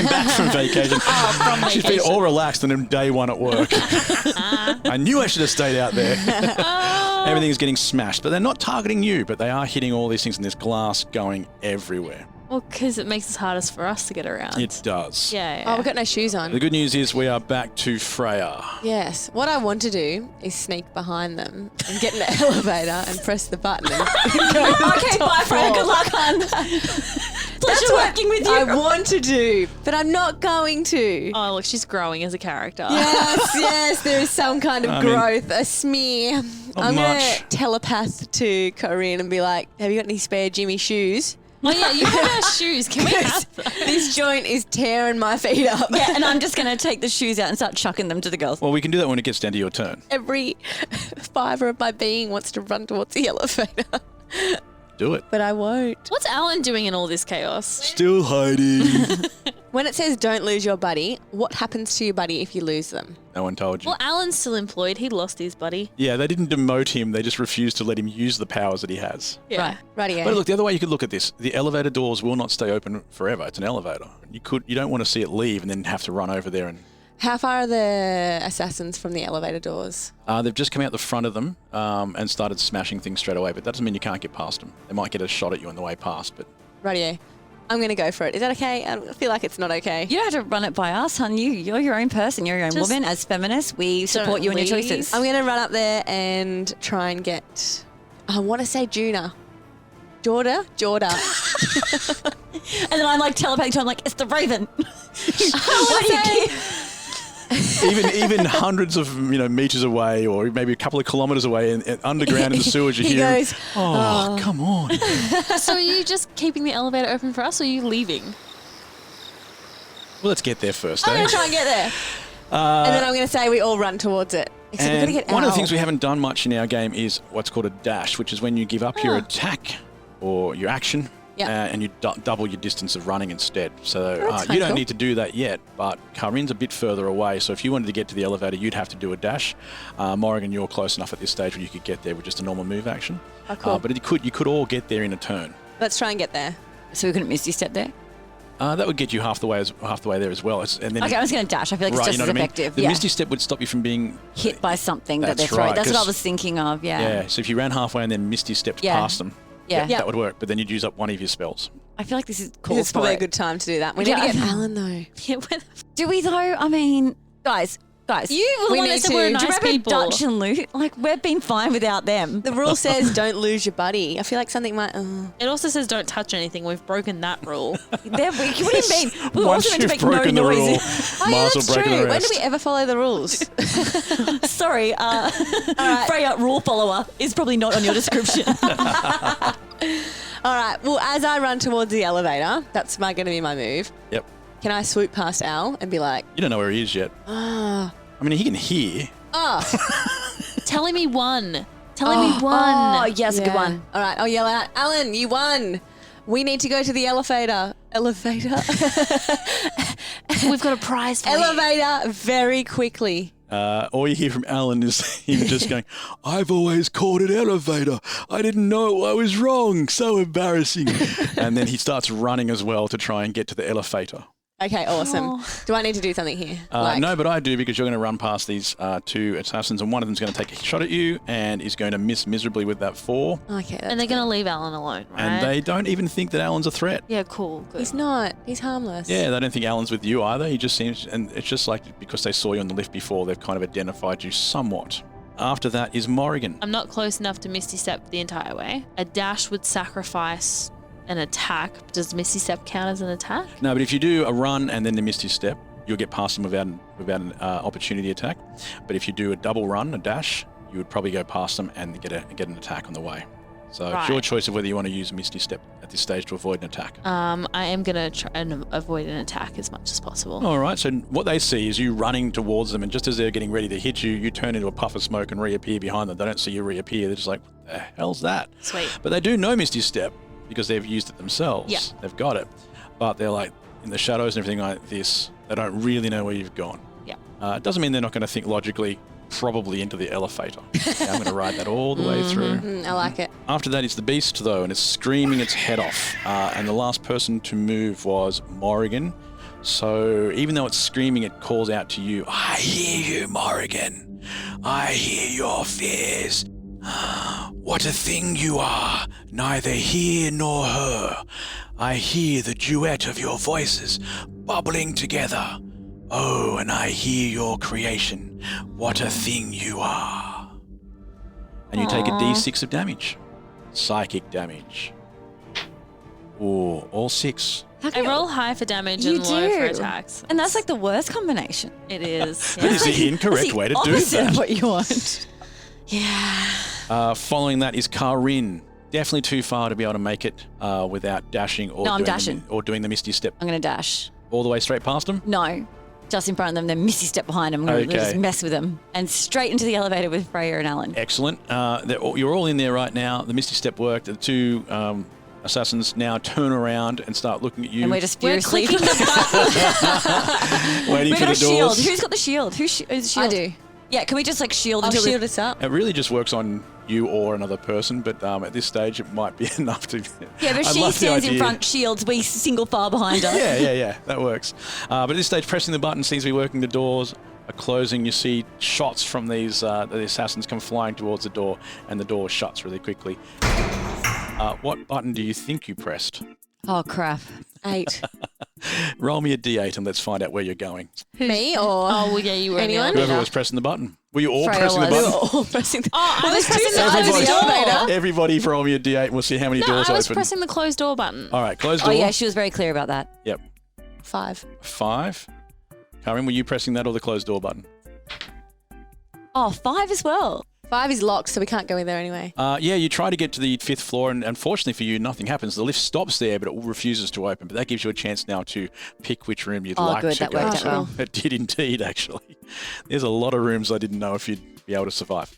back from vacation. From She's been all relaxed on day 1 at work. I knew I should have stayed out there. Everything's getting smashed, but they're not targeting you, but they are hitting all these things, and there's glass going everywhere. Well, because it makes it hardest for us to get around. It does. Yeah. Oh, we've got no shoes on. The good news is we are back to Freya. Yes. What I want to do is sneak behind them and get in the elevator and press the button. And go Okay, bye, Freya. Good luck, hon. Pleasure working with you. I want to do, but I'm not going to. Oh, look, she's growing as a character. Yes, there is some kind of growth, a smear. I'm going to telepath to Kaa'Riin and be like, have you got any spare Jimmy shoes? Oh, yeah, you have our shoes. Can we have them? This joint is tearing my feet up. Yeah, and I'm just going to take the shoes out and start chucking them to the girls. Well, we can do that when it gets down to your turn. Every fibre of my being wants to run towards the elevator. Do it. But I won't. What's Alan doing in all this chaos? Still hiding. When it says don't lose your buddy, what happens to your buddy if you lose them? No one told you. Well, Alan's still employed. He lost his buddy. Yeah, they didn't demote him. They just refused to let him use the powers that he has. Yeah. Rightio. But look, the other way you could look at this, the elevator doors will not stay open forever. It's an elevator. You don't want to see it leave and then have to run over there and... How far are the assassins from the elevator doors? They've just come out the front of them and started smashing things straight away, but that doesn't mean you can't get past them. They might get a shot at you on the way past, but... Rightio. I'm going to go for it. Is that okay? I feel like it's not okay. You don't have to run it by us, hon. You're your own person. You're your own woman. As feminists, we support you in your choices. I'm going to run up there and try and get... I want to say Jorda. And then I'm like telepathing to him, like, it's the Raven. What do you even hundreds of meters away, or maybe a couple of kilometers away, and underground in the sewage, you He hear, goes, "Oh, come on!" So are you just keeping the elevator open for us, or are you leaving? Well, let's get there first. I'm going to try and get there. And then I'm going to say we all run towards it. Except we've got to get one out. of the things we haven't done much in our game is what's called a dash, which is when you give up your attack or your action and you double your distance of running instead. So That's you don't cool. need to do that yet, but Kaa'Riin's a bit further away. So if you wanted to get to the elevator, you'd have to do a dash. Morrigan, you're close enough at this stage where you could get there with just a normal move action. Oh, cool. But you could all get there in a turn. Let's try and get there. So we couldn't Misty Step there? That would get you half the way there as well. And then Okay, I was going to dash. I feel like it's right, just you know as what I mean? effective. The yeah. Misty Step would stop you from being hit by something that That's they're throwing. right, That's what I 'cause- was thinking of, yeah. Yeah, so if you ran halfway and then Misty stepped Yeah. past them, Yeah. that would work. But then you'd use up one of your spells. I feel like this is cool. It's probably a good time to do that. We need to get Alan, though. Do we, though? I mean, guys. You were the We one that need said we're to- nice Do you remember people. Dutch and Loot? Like, we've been fine without them. The rule says don't lose your buddy. I feel like something might... It also says don't touch anything. We've broken that rule. They're weak. What do you mean? We're Once also meant to you've make no broken the noise. rule, Oh, yeah, might as well that's break the true. When rest. do we ever follow the rules? Sorry, Freya, rule follower is probably not on your description. All right. Well, as I run towards the elevator, that's going to be my move. Yep. Can I swoop past Al and be like, You don't know where he is yet. ah, I mean, he can hear. Telling me one. Telling me one. Oh, yes, good one. All right. I'll yell out, Alan, you won. We need to go to the elevator. Elevator? We've got a prize for you. Elevator very quickly. All you hear from Alan is him just going, I've always called it elevator. I didn't know I was wrong. So embarrassing. And then he starts running as well to try and get to the elevator. Okay, awesome. Do I need to do something here? No, but I do, because you're going to run past these two assassins, and one of them's going to take a shot at you and is going to miss miserably with that 4. Okay, that's And they're going to leave Alan alone, right? And they don't even think that Alan's a threat. Yeah, cool. Good. He's not. He's harmless. Yeah, they don't think Alan's with you either. He just seems, and it's just like because they saw you on the lift before, they've kind of identified you somewhat. After that is Morrigan. I'm not close enough to Misty Step the entire way. A dash would sacrifice an attack. Does Misty Step count as an attack? No, but if you do a run and then the Misty Step, you'll get past them without an opportunity attack. But if you do a double run, a dash, you would probably go past them and get an attack on the way. So it's your Right. choice of whether you want to use a Misty Step at this stage to avoid an attack. I am going to try and avoid an attack as much as possible. All right, so what they see is you running towards them, and just as they're getting ready to hit you, you turn into a puff of smoke and reappear behind them. They don't see you reappear. They're just like, what the hell's that? Sweet. But they do know Misty Step because they've used it themselves. Yeah. They've got it. But they're like, in the shadows and everything like this, they don't really know where you've gone. Yeah. It doesn't mean they're not going to think logically, probably into the elevator. I'm going to ride that all the way through. I like it. After that, it's the beast, though, and it's screaming its head off. And the last person to move was Morrigan. So even though it's screaming, it calls out to you, I hear you, Morrigan. I hear your fears. What a thing you are, neither here nor her. I hear the duet of your voices bubbling together. Oh, and I hear your creation. What a thing you are. And you take a d6 of damage. Psychic damage. Ooh, all 6. I roll high for damage You and low for do. attacks. And that's like the worst combination. It is. That is the incorrect way to do Opposite that. of what you want. Following that is Kaa'Riin. Definitely too far to be able to make it without dashing or, No, I'm dashing. doing the Misty Step. I'm going to dash. All the way straight past them? No, just in front of them, then Misty Step behind them. I'm going to Okay. just mess with them. And straight into the elevator with Freya and Alan. Excellent. You're all in there right now. The Misty Step worked. The two assassins now turn around and start looking at you. And we're just furiously clicking waiting We've for got the a shield. doors. Who's got the shield? Who's the shield? I do. Yeah, can we just like shield I'll until shield us up. It really just works on you or another person, but at this stage it might be enough to... Yeah, but I she love the stands in idea. front, shields, we single file behind her. Yeah, that works. But at this stage, pressing the button seems to be working. The doors are closing. You see shots from these the assassins come flying towards the door, and the door shuts really quickly. What button do you think you pressed? Oh, crap. 8. Roll me a d8 and let's find out where you're going. Me or Oh, well, yeah, you were in the anyone? elevator. Whoever was pressing the button. Were you all Freya pressing the was. button? We were all pressing the Oh, I was pressing the sides of closed the door. elevator. Everybody roll me a d8 and we'll see how many No, doors I was open. pressing the closed door button. All right, closed Oh, door. yeah, she was very clear about that. Yep. 5. 5. Kaa'Riin, were you pressing that or the closed door button? Oh, 5 as well. 5 is locked, so we can't go in there anyway. Yeah, you try to get to the 5th floor, and unfortunately for you, nothing happens. The lift stops there, but it refuses to open. But that gives you a chance now to pick which room you'd like good, to that go worked out to. well. It did indeed, actually. There's a lot of rooms I didn't know if you'd be able to survive.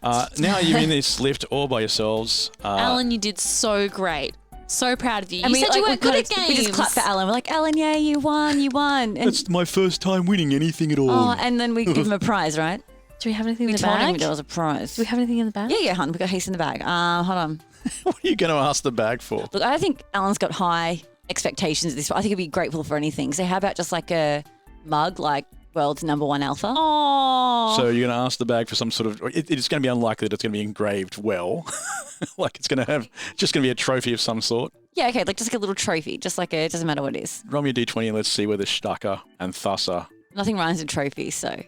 Now you're in this lift all by yourselves. Alan, you did so great. So proud of you. And You said you weren't good at games. We just clapped for Alan. We're like, Alan, yeah, you won. And, That's my first time winning anything at all. oh, and then we give him a prize, right? Do we have anything in We the told him bag? there was a prize. Do we have anything in the bag? Yeah, hon. We got heaps in the bag. Hold on. What are you going to ask the bag for? Look, I think Alan's got high expectations of this. I think he'd be grateful for anything. So how about just like a mug, like world's #1 alpha? Oh. So you're going to ask the bag for some sort of... It's going to be unlikely that it's going to be engraved well. Like it's going to have... Just going to be a trophy of some sort. Yeah, okay, like just like a little trophy. Just like it doesn't matter what it is. Roll me a d20 and let's see whether Stucker and Thusser... Nothing rhymes with trophy, so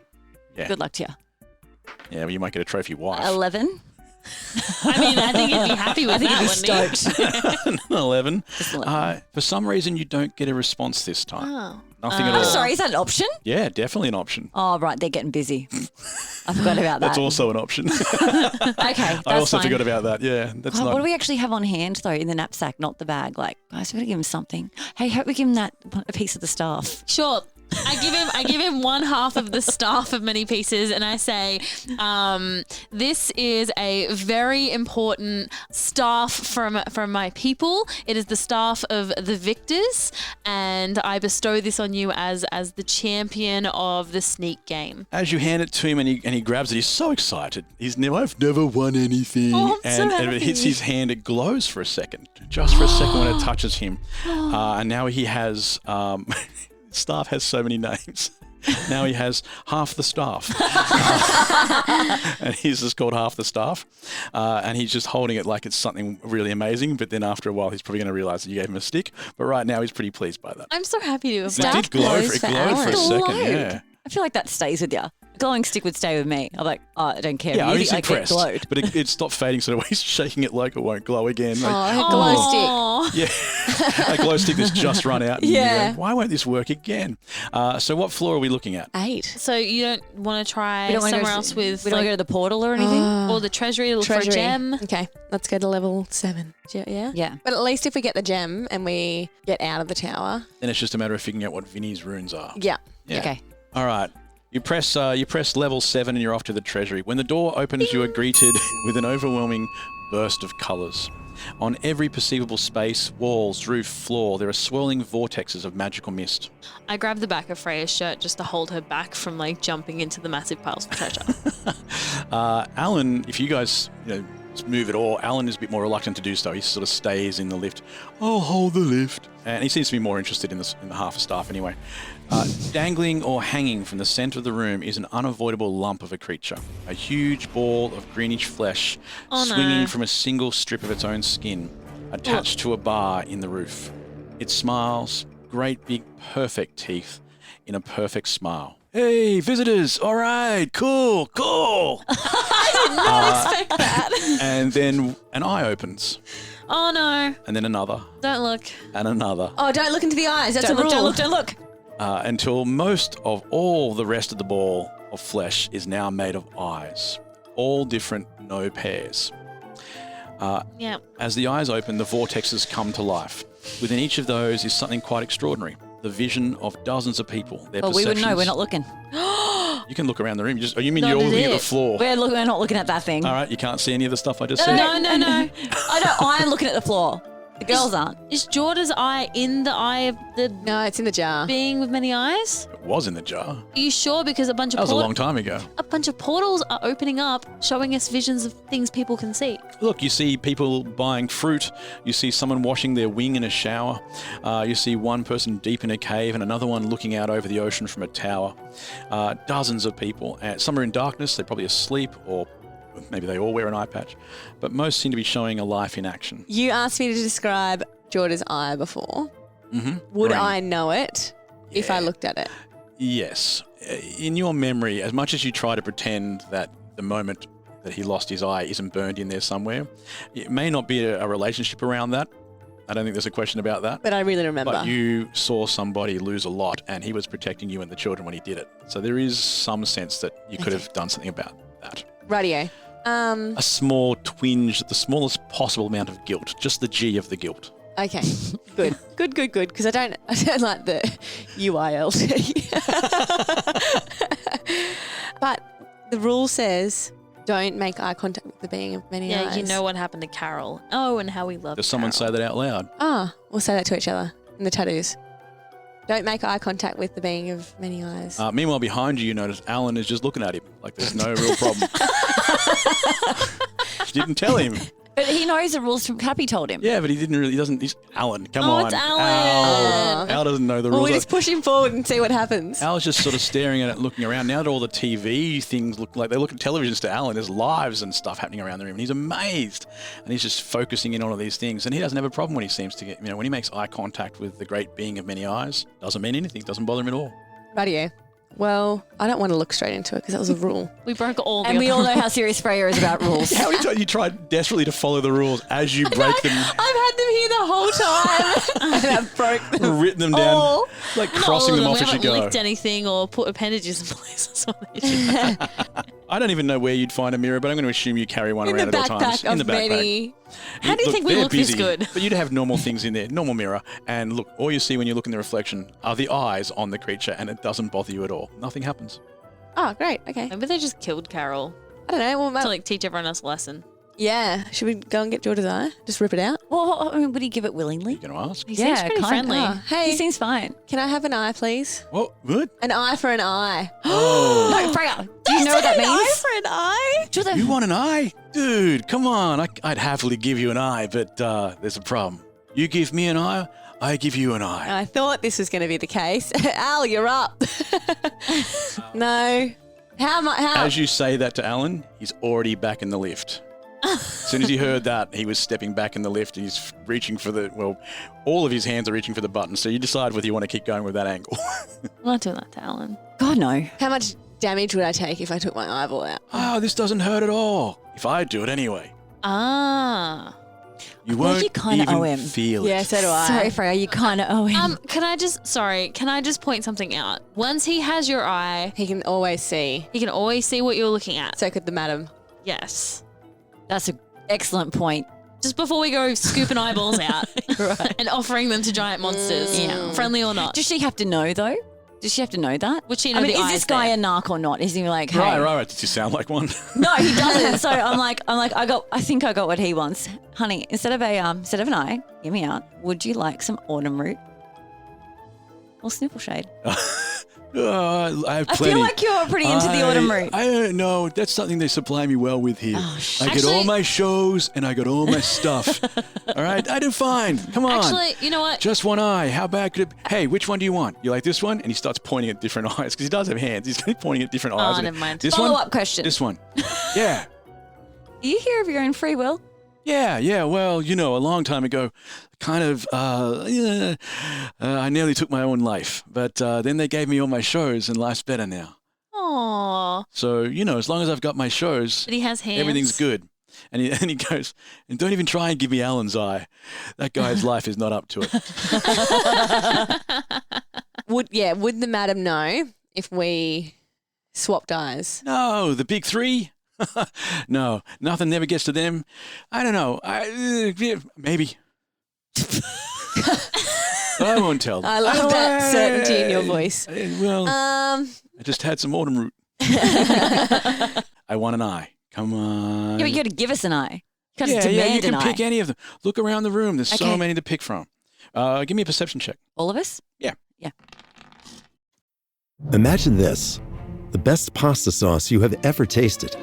Yeah. good luck to you. Yeah, well, you might get a trophy wife. 11. I mean, I think he'd be happy with I think that, he'd be wouldn't he? stoked. 11. Just 11. For some reason, you don't get a response this time. Oh. Nothing at all. I'm sorry, is that an option? Yeah, definitely an option. Oh, right, they're getting busy. I forgot about that. That's also an option. Okay, that's I also fine. forgot about that. Yeah, that's Oh, not... what do we actually have on hand, though, in the knapsack, not the bag? Like, guys, we got to give him something. Hey, hope we give him a piece of the staff. Sure. I give him one half of the staff of many pieces, and I say, this is a very important staff from my people. It is the staff of the victors, and I bestow this on you as the champion of the sneak game. As you hand it to him and he grabs it, he's so excited. I've never won anything. Oh, I'm so and it hits happy. his hand, it glows for a second. Just for a second when it touches him. And now he has... staff has so many names. Now he has half the staff. And he's just called half the staff. And he's just holding it like it's something really amazing. But then after a while, he's probably going to realize that you gave him a stick. But right now, he's pretty pleased by that. I'm so happy to have It did glow for a second, yeah. I feel like that stays with you. A glowing stick would stay with me. I'm like, oh, I don't care. Yeah, You he's think I get impressed. glowed. But it stopped fading, so he's shaking it like it won't glow again. Like, glow stick. yeah, a glow stick that's just run out. And Yeah. you go, why won't this work again? So what floor are we looking at? 8. So you don't want to try We don't wanna somewhere go- else with... we don't wanna go to the portal or anything? Or the treasury to look for a gem? Okay, let's go to level 7. Yeah? Yeah. But at least if we get the gem and we get out of the tower. Then it's just a matter of figuring out what Vinny's runes are. Yeah. Yeah. Okay. All right. You press level 7 and you're off to the treasury. When the door opens, you are greeted with an overwhelming burst of colours. On every perceivable space, walls, roof, floor, there are swirling vortexes of magical mist. I grab the back of Freya's shirt just to hold her back from like jumping into the massive piles of treasure. Alan, if you guys move at all, Alan is a bit more reluctant to do so. He sort of stays in the lift. I'll hold the lift. And he seems to be more interested in the half of staff anyway. Dangling or hanging from the centre of the room is an unavoidable lump of a creature. A huge ball of greenish flesh swinging from a single strip of its own skin, attached to a bar in the roof. It smiles, great big perfect teeth in a perfect smile. Hey, visitors! All right, cool. I did not expect that. And then an eye opens, Oh no. and then another, Don't look. and another. Oh, don't look into the eyes. That's Don't a look, rule. don't look. Until most of all the rest of the ball of flesh is now made of eyes. All different, no pairs. Yeah. As the eyes open, the vortexes come to life. Within each of those is something quite extraordinary. The vision of dozens of people. Their Well, we would know. perceptions- We're not looking. You can look around the room. You mean Not you're looking at the it. floor? We're not looking at that thing. All right, you can't see any of the stuff I just said? No. I'm looking at the floor. The girls aren't. Is Jorda's eye in the eye of the... No, it's in the jar. Being with many eyes? It was in the jar. Are you sure? Because a bunch of That was a long time ago. a bunch of portals are opening up, showing us visions of things people can see. Look, you see people buying fruit. You see someone washing their wing in a shower. You see one person deep in a cave and another one looking out over the ocean from a tower. Dozens of people. Some are in darkness. They're probably asleep, or maybe they all wear an eye patch. But most seem to be showing a life in action. You asked me to describe Jorda's eye before. Mm-hmm. Would I know it if I looked at it? Yes. In your memory, as much as you try to pretend that the moment that he lost his eye isn't burned in there somewhere, it may not be a relationship around that. I don't think there's a question about that. But I really remember. But you saw somebody lose a lot, and he was protecting you and the children when he did it. So there is some sense that you could have done something about that. Radio. A small twinge, the smallest possible amount of guilt, just the G of the guilt. Okay, good. Because I don't like the UILT. But the rule says Don't make eye contact with the being of many eyes. Yeah, you know what happened to Carol. Oh, and how we love Does someone say that out loud? We'll say that to each other in the tattoos. Don't make eye contact with the being of many eyes. Meanwhile, behind you notice Alan is just looking at him like there's no real problem. She didn't tell him. But he knows the rules from Cappy told him. Yeah, but he doesn't. He's Alan. Come on. It's Alan. Al doesn't know the Well, rules. we just push him forward and see what happens. Al's just sort of staring at it, looking around. Now that all the TV things look like they look at televisions to Alan, there's lives and stuff happening around the room, and he's amazed. And he's just focusing in on all these things. And he doesn't have a problem when he seems to get, when he makes eye contact with the great being of many eyes. Doesn't mean anything. Doesn't bother him at all. Radio. Well, I don't want to look straight into it because that was a rule. We broke all the And we all know how serious Freya is about rules. How many times you tried desperately to follow the rules as you break them? I've had them here the whole time. And I've broke them. Written them down, all. like Not crossing all of them off We as you haven't go. licked anything or put appendages in place or something. I don't even know where you'd find a mirror, but I'm going to assume you carry one In around the at all times. backpack In the of backpack. many. How do you think we they're look this busy, good? But you'd have normal things in there, normal mirror, and look, all you see when you look in the reflection are the eyes on the creature, and it doesn't bother you at all. Nothing happens. Oh, great. Okay. Maybe they just killed Carol I don't know. Well, to like teach everyone else a lesson. yeah. Should we go and get George's eye? Just rip it out? Well, I mean, would he give it willingly? You going to ask? He seems pretty friendly. Hey. He seems fine. Can I have an eye, please? What? Good. An eye for an eye. No, Freya, do you know what that means? for an eye? You want an eye? Dude, come on. I'd happily give you an eye, but there's a problem. You give me an eye, I give you an eye. I thought this was going to be the case. Al, you're up. No. How? As you say that to Alan, he's already back in the lift. As soon as he heard that, he was stepping back in the lift and he's reaching for all of his hands are reaching for the button. So you decide whether you want to keep going with that angle. I'm not doing that to Alan. God, no. How much damage would I take if I took my eyeball out? Oh, this doesn't hurt at all. If I do it anyway. You won't you kinda even owe him. feel it. Yeah, so do I. Sorry, Freya, you kind of owe him. Can I just point something out? Once he has your eye, He can always see. he can always see what you're looking at. So could the madam. Yes. That's an excellent point. Just before we go scooping eyeballs out and offering them to giant monsters, friendly or not. Does she have to know, though? Does she have to know that? Would she know I mean, the is eyes this guy there? a narc or not? Is he like, hey? Right. Does he sound like one? No, he doesn't. So I'm like, I think I got what he wants, honey. Instead of an eye, hear me out. Would you like some autumn root or sniffle shade? I have I plenty. feel like you're pretty into the autumn root. I don't know. That's something they supply me well with here. I get all Actually- my shows and I got all my stuff. All right, I do fine. Come on. Actually, you know what? Just one eye. How bad could it be? Hey, which one do you want? You like this one? And he starts pointing at different eyes because he does have hands. He's pointing at different eyes. never mind. This one? Follow-up question. This one. Yeah. Do you hear of your own free will? Yeah. Well, a long time ago, kind of, I nearly took my own life. But then they gave me all my shows and life's better now. Aww. So, as long as I've got my shows, But he has hands. everything's good. And he goes, and don't even try and give me Alan's eye. That guy's life is not up to it. Would the madam know if we swapped eyes? No, the big three? No, nothing never gets to them. I don't know. Maybe. I won't tell them. I love that certainty in your voice. I just had some autumn root. I want an eye. Come on. Yeah, but you got to give us an eye. You got to you demand can an pick eye. any of them. Look around the room. There's so Okay. many to pick from. Give me a perception check. All of us? Yeah. Yeah. Imagine this. The best pasta sauce you have ever tasted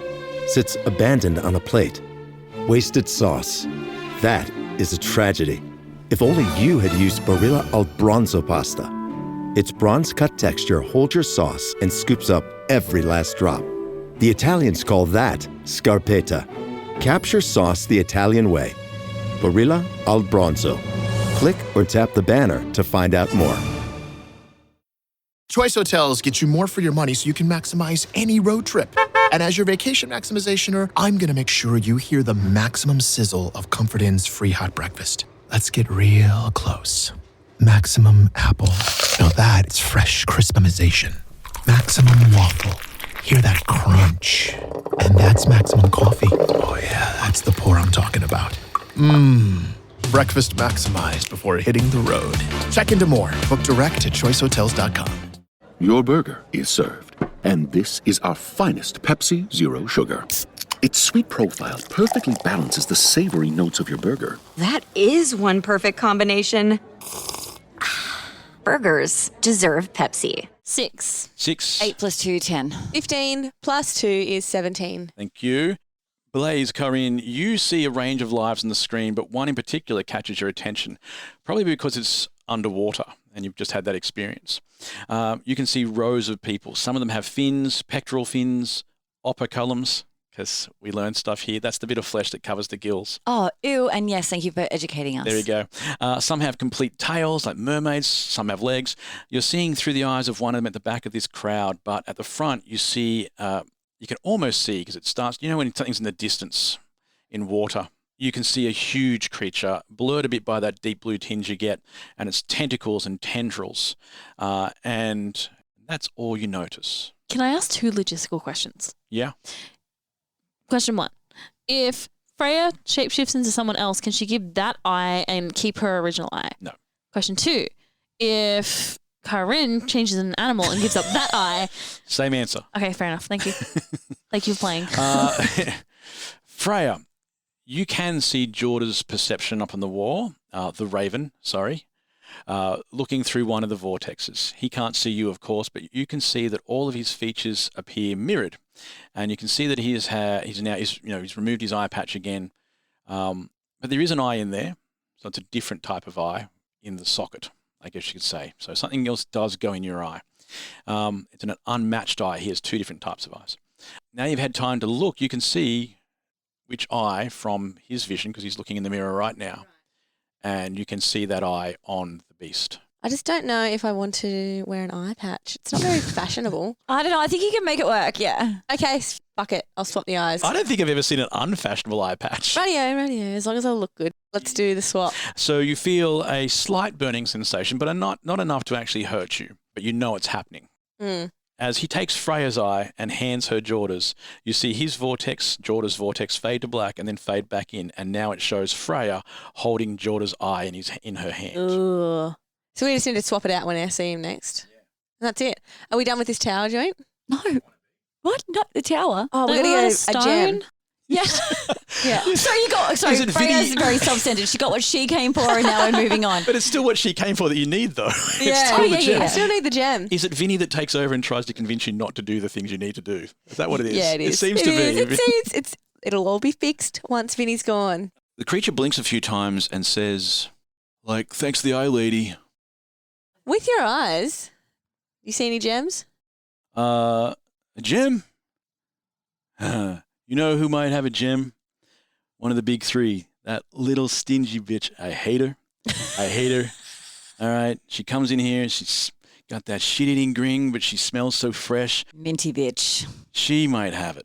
sits abandoned on a plate. Wasted sauce. That is a tragedy. If only you had used Barilla al Bronzo pasta. Its bronze-cut texture holds your sauce and scoops up every last drop. The Italians call that scarpetta. Capture sauce the Italian way. Barilla al Bronzo. Click or tap the banner to find out more. Choice Hotels get you more for your money so you can maximize any road trip. And as your vacation maximizationer, I'm going to make sure you hear the maximum sizzle of Comfort Inn's free hot breakfast. Let's get real close. Maximum apple. Now that's fresh crispimization. Maximum waffle. Hear that crunch. And that's maximum coffee. Oh yeah, that's the pour I'm talking about. Breakfast maximized before hitting the road. Check into more. Book direct at choicehotels.com. Your burger is served, and this is our finest Pepsi Zero Sugar. Its sweet profile perfectly balances the savory notes of your burger. That is one perfect combination. Burgers deserve Pepsi. 6. 6. 8 plus 2, 10. 15 plus 2 is 17. Thank you. Blaze, Kaa'Riin, you see a range of lives on the screen, but one in particular catches your attention, probably because it's underwater and you've just had that experience. You can see rows of people. Some of them have fins, pectoral fins, operculums, because we learned stuff here. That's the bit of flesh that covers the gills. Oh, ew. And yes, thank you for educating us. There you go. Some have complete tails like mermaids. Some have legs. You're seeing through the eyes of one of them at the back of this crowd, but at the front you see... you can almost see, because it starts, you know, when something's in the distance in water, you can see a huge creature blurred a bit by that deep blue tinge you get, and its tentacles and tendrils. And that's all you notice. Can I ask 2 logistical questions? Yeah. Question 1. If Freya shapeshifts into someone else, can she give that eye and keep her original eye? No. Question 2. If Kaa'Riin changes an animal and gives up that eye. Same answer. Okay, fair enough. Thank you. Thank you for playing. Freya, you can see Jorda's perception up on the wall, the Raven, looking through one of the vortexes. He can't see you, of course, but you can see that all of his features appear mirrored, and you can see that he's removed his eye patch again, but there is an eye in there, so it's a different type of eye in the socket, I guess you could say. So something else does go in your eye. It's an unmatched eye. He has 2 different types of eyes. Now you've had time to look, you can see which eye from his vision, because he's looking in the mirror right now, and you can see that eye on the beast. I just don't know if I want to wear an eye patch. It's not very fashionable. I don't know. I think you can make it work, yeah. Okay, fuck it. I'll swap the eyes. I don't think I've ever seen an unfashionable eye patch. Radio, as long as I look good. Let's do the swap. So you feel a slight burning sensation, but not enough to actually hurt you, but you know it's happening. Mm. As he takes Freya's eye and hands her Jorda's, you see his vortex, Jorda's vortex, fade to black and then fade back in, and now it shows Freya holding Jorda's eye in her hand. Ugh. So we just need to swap it out when I see him next. Yeah. And that's it. Are we done with this tower joint? No. What? Not the tower? Oh, we're going to get a gem. Yeah. Yeah. Freya's very self-centered. She got what she came for and now we're moving on. But it's still what she came for that you need, though. Yeah. It's still the gem. I still need the gem. Is it Vinny that takes over and tries to convince you not to do the things you need to do? Is that what it is? Yeah, it is. It seems to be. It'll all be fixed once Vinny's gone. The creature blinks a few times and says, thanks to the eye lady. With your eyes, you see any gems? A gem? You know who might have a gem? One of the big 3. That little stingy bitch. I hate her. All right. She comes in here. She's got that shit-eating grin, but she smells so fresh. Minty bitch. She might have it.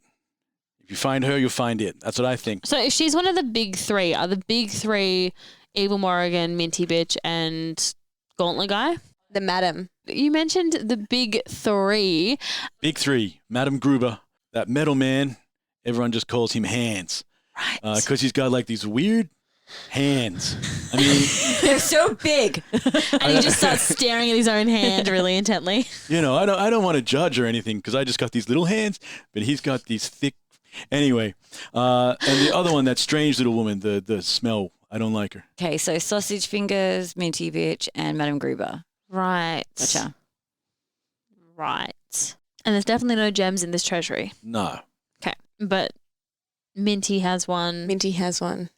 If you find her, you'll find it. That's what I think. So if she's one of the big 3, are the big 3 Evil Morrigan, Minty Bitch, and Gauntlet Guy? The Madam. You mentioned the big 3. Big 3. Madam Gruber. That metal man. Everyone just calls him Hands. Right. Because he's got these weird hands. I mean... They're so big. And he just starts staring at his own hand really intently. I don't want to judge or anything because I just got these little hands, but he's got these thick... Anyway. And the other one, that strange little woman, the smell, I don't like her. Okay, so Sausage Fingers, Minty Bitch, and Madame Gruber. Right. Gotcha. Right. And there's definitely no gems in this treasury. No. Okay. But Minty has one.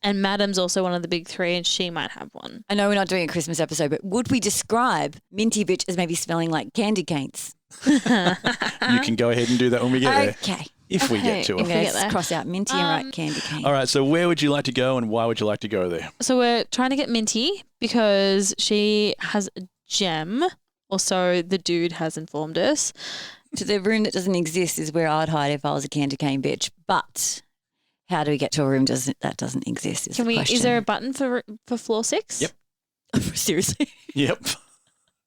And Madam's also one of the big 3 and she might have one. I know we're not doing a Christmas episode, but would we describe Minty Bitch as maybe smelling like candy canes? You can go ahead and do that when we get there. Okay. If we get to it. Let's cross out Minty and write candy cane. All right, so where would you like to go and why would you like to go there? So we're trying to get Minty because she has a gem. Also, the dude has informed us. To the room that doesn't exist is where I'd hide if I was a candy cane bitch. But how do we get to a room that doesn't exist is the question. Is there a button for floor 6? Yep. Seriously? Yep.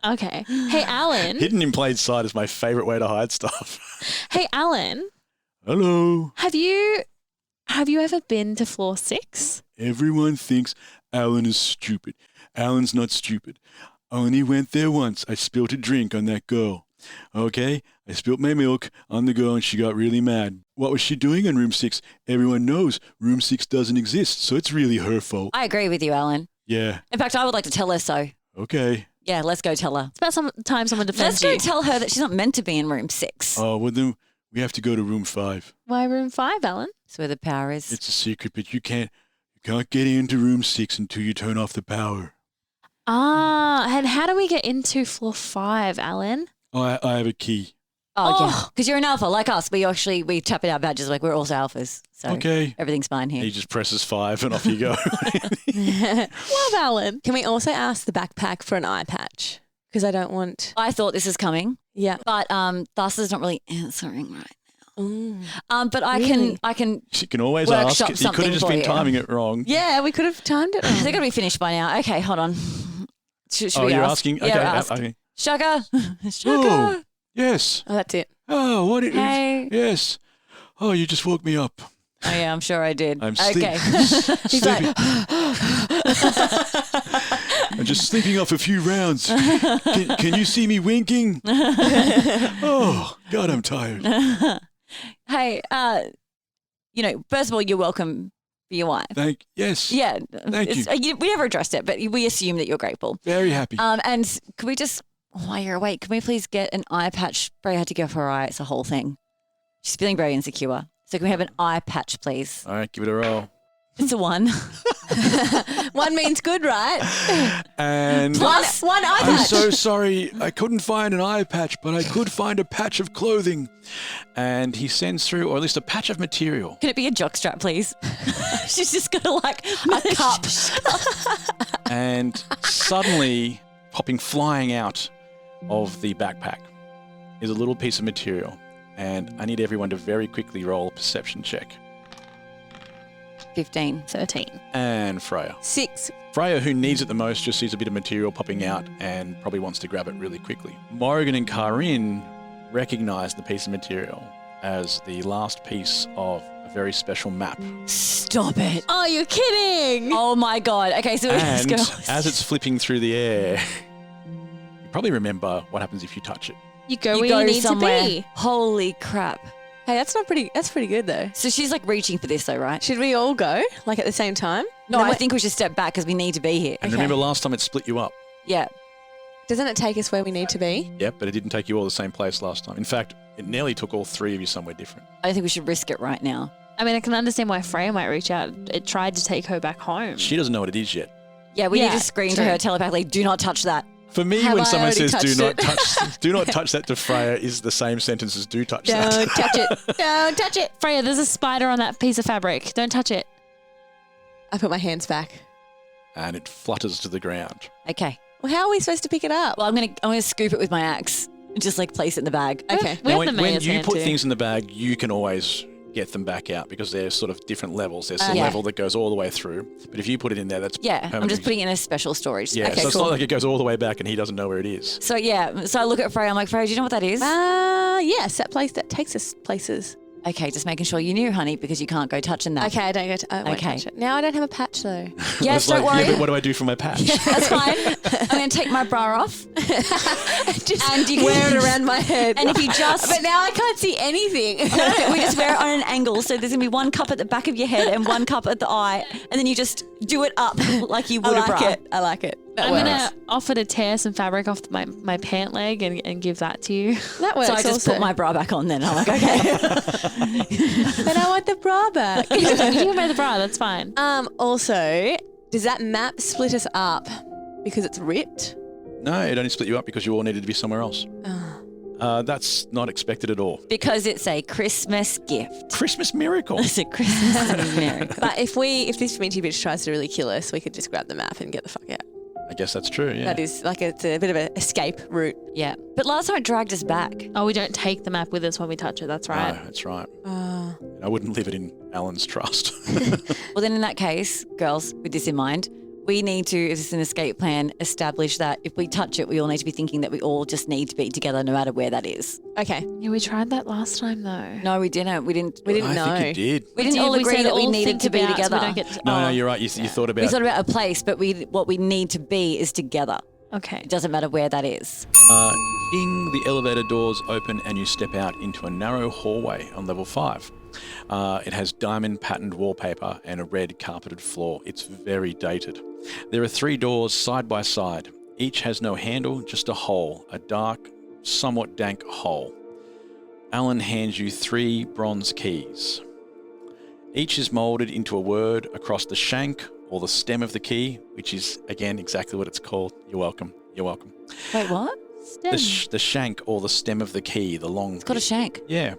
Okay. Hey, Alan. Hidden in plain sight is my favourite way to hide stuff. Hey, Alan. Hello. Have you ever been to floor 6? Everyone thinks Alan is stupid. Alan's not stupid. I only went there once. I spilled a drink on that girl. Okay, I spilt my milk on the girl and she got really mad. What was she doing in room 6? Everyone knows room 6 doesn't exist, so it's really her fault. I agree with you, Alan. Yeah. In fact, I would like to tell her so. Okay. Yeah, let's go tell her. It's about some time someone defends Let's go you. tell her that she's not meant to be in room 6. Oh, well then we have to go to room 5. Why room 5, Alan? That's where the power is. It's a secret, but you can't get into room 6 until you turn off the power. And how do we get into floor 5, Alan? Oh, I have a key. Oh, yeah. Because you're an alpha like us. We tap in our badges like we're also alphas. So Okay. everything's fine here. He just presses 5 and off you go. Love Alan. Can we also ask the backpack for an eye patch? Because I don't want. I thought this was coming. Yeah. But Thus not really answering right Ooh. now. But I can. She can always workshop ask. You could something have just for been you. timing it wrong. Yeah, we could have timed it wrong. They're going to be finished by now. Okay, hold on. Should we you're ask? asking? Yeah, Okay. ask. Okay. Sugar. Oh, yes. Oh, that's it. Oh, what it is? Hey. Yes. Oh, you just woke me up. Oh, yeah, I'm sure I did. I'm okay. He's sleeping. like, I'm just sleeping off a few rounds. Can you see me winking? Oh, God, I'm tired. Hey, first of all, you're welcome for your wife. Yes. Yeah. Thank you. We never addressed it, but we assume that you're grateful. Very happy. And could we just, while you're awake, can we please get an eye patch? Freya had to give her eye. It's a whole thing. She's feeling very insecure. So can we have an eye patch, please? All right, give it a roll. It's a 1. 1 means good, right? And Plus one eye I'm patch. so sorry. I couldn't find an eye patch, but I could find a patch of clothing. And he sends through, or at least a patch of material. Can it be a jockstrap, please? She's just got a cup. And suddenly, popping flying out of the backpack is a little piece of material. And I need everyone to very quickly roll a perception check. 15. 13. And Freya. 6. Freya, who needs it the most, just sees a bit of material popping out and probably wants to grab it really quickly. Morrigan and Kaa'Riin recognize the piece of material as the last piece of a very special map. Stop it. Oh, you're kidding. Oh, my God. Okay, so let's And go. as it's flipping through the air, you probably remember what happens if you touch it. You go where you need somewhere. to be. Holy crap. Hey, that's pretty good though. So she's like reaching for this though, right? Should we all go like at the same time? No, I think we should step back because we need to be here. And remember last time it split you up? Yeah. Doesn't it take us where we need to be? Yep, but it didn't take you all the same place last time. In fact, it nearly took all 3 of you somewhere different. I think we should risk it right now. I mean, I can understand why Freya might reach out. It tried to take her back home. She doesn't know what it is yet. Yeah, we Yeah, need to scream to true. her telepathically, do not touch that. For me, Have when I someone already says touched do not touch that to Freya is the same sentence as do touch Don't that. touch it. Don't touch it. Freya, there's a spider on that piece of fabric. Don't touch it. I put my hands back. And it flutters to the ground. Okay. Well, how are we supposed to pick it up? Well, I'm gonna scoop it with my axe and just like place it in the bag. Okay. We Now, have the when mayor's you hand put too. things in the bag, you can always get them back out because they're sort of different levels. There's a Yeah. level that goes all the way through. But if you put it in there, that's Yeah, I'm just permanently- putting it in a special storage. Yeah, Okay, so it's cool. not like it goes all the way back and he doesn't know where it is. So yeah, so I look at Freya, I'm like, Freya, do you know what that is? Yes, that place that takes us places. Okay, just making sure you knew, honey, because you can't go touching that. Okay, I don't go to. I won't Okay. touch it. Now I don't have a patch though. Yes, It's like, don't worry. yeah, but what do I do for my patch? That's fine. I'm going to take my bra off. Just And you wear can- it around my head. And if you just... But now I can't see anything. we just wear it on an angle. So there's going to be one cup at the back of your head and one cup at the eye. And then you just do it up like you would I a bra. like it. I like it. That I'm works. going to offer to tear some fabric off my pant leg and give that to you. That works. So I just also. put my bra back on then. I'm like, okay. But I want the bra back. You can wear the bra, that's fine. Also, does that map split us up because it's ripped? No, it only split you up because you all needed to be somewhere else. That's not expected at all. Because it's a Christmas gift. Christmas miracle. It's a Christmas miracle. But if this Minty bitch tries to really kill us, we could just grab the map and get the fuck out. I guess that's true, yeah. That is like it's a bit of an escape route. Yeah. But last time it dragged us back. Oh, we don't take the map with us when we touch it, that's right. No, that's right. I wouldn't leave it in Alan's trust. Well, then in that case, girls, with this in mind, we need to, if this is an escape plan, establish that if we touch it, we all need to be thinking that we all just need to be together no matter where that is. Okay. Yeah, we tried that last time though. No, we didn't. We didn't I know. think you did. We didn't all agree said that we all needed think to be about, so together. we don't get to- No, oh. you're right. You thought about We thought about a place, but what we need to be is together. Okay. It doesn't matter where that is. Ding, the elevator doors open and you step out into a narrow hallway on level 5. It has diamond patterned wallpaper and a red carpeted floor. It's very dated. There are 3 doors side by side. Each has no handle, just a hole, a dark, somewhat dank hole. Alan hands you 3 bronze keys. Each is moulded into a word across the shank or the stem of the key, which is, again, exactly what it's called. You're welcome. You're welcome. Wait, what? Stem. The shank or the stem of the key, the long... It's got a shank. Yeah.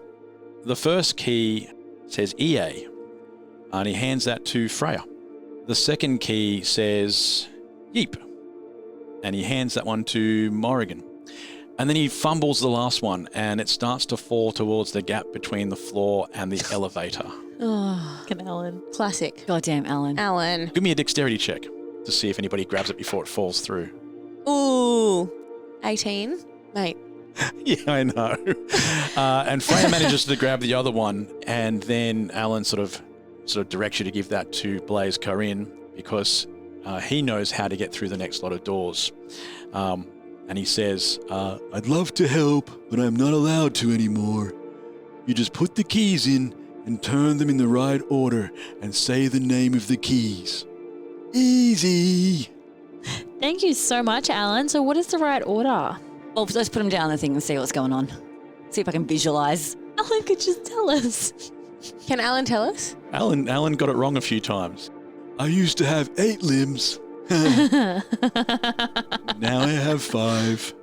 The first key says EA, and he hands that to Freya. The second key says Yeep, and he hands that one to Morrigan. And then he fumbles the last one, and it starts to fall towards the gap between the floor and the elevator. Oh, fucking Alan. Classic. Goddamn Alan. Alan. Give me a dexterity check to see if anybody grabs it before it falls through. Ooh. 18. Mate. Yeah, I know. And Freya manages to grab the other one, and then Alan sort of directs you to give that to Kaa'Riin because he knows how to get through the next lot of doors. And he says, I'd love to help, but I'm not allowed to anymore. You just put the keys in and turn them in the right order and say the name of the keys. Easy. Thank you so much, Alan. So what is the right order? Well, let's put them down the thing and see what's going on. See if I can visualize. Alan could just tell us. Can Alan tell us? Alan got it wrong a few times. I used to have 8 limbs. Now I have 5.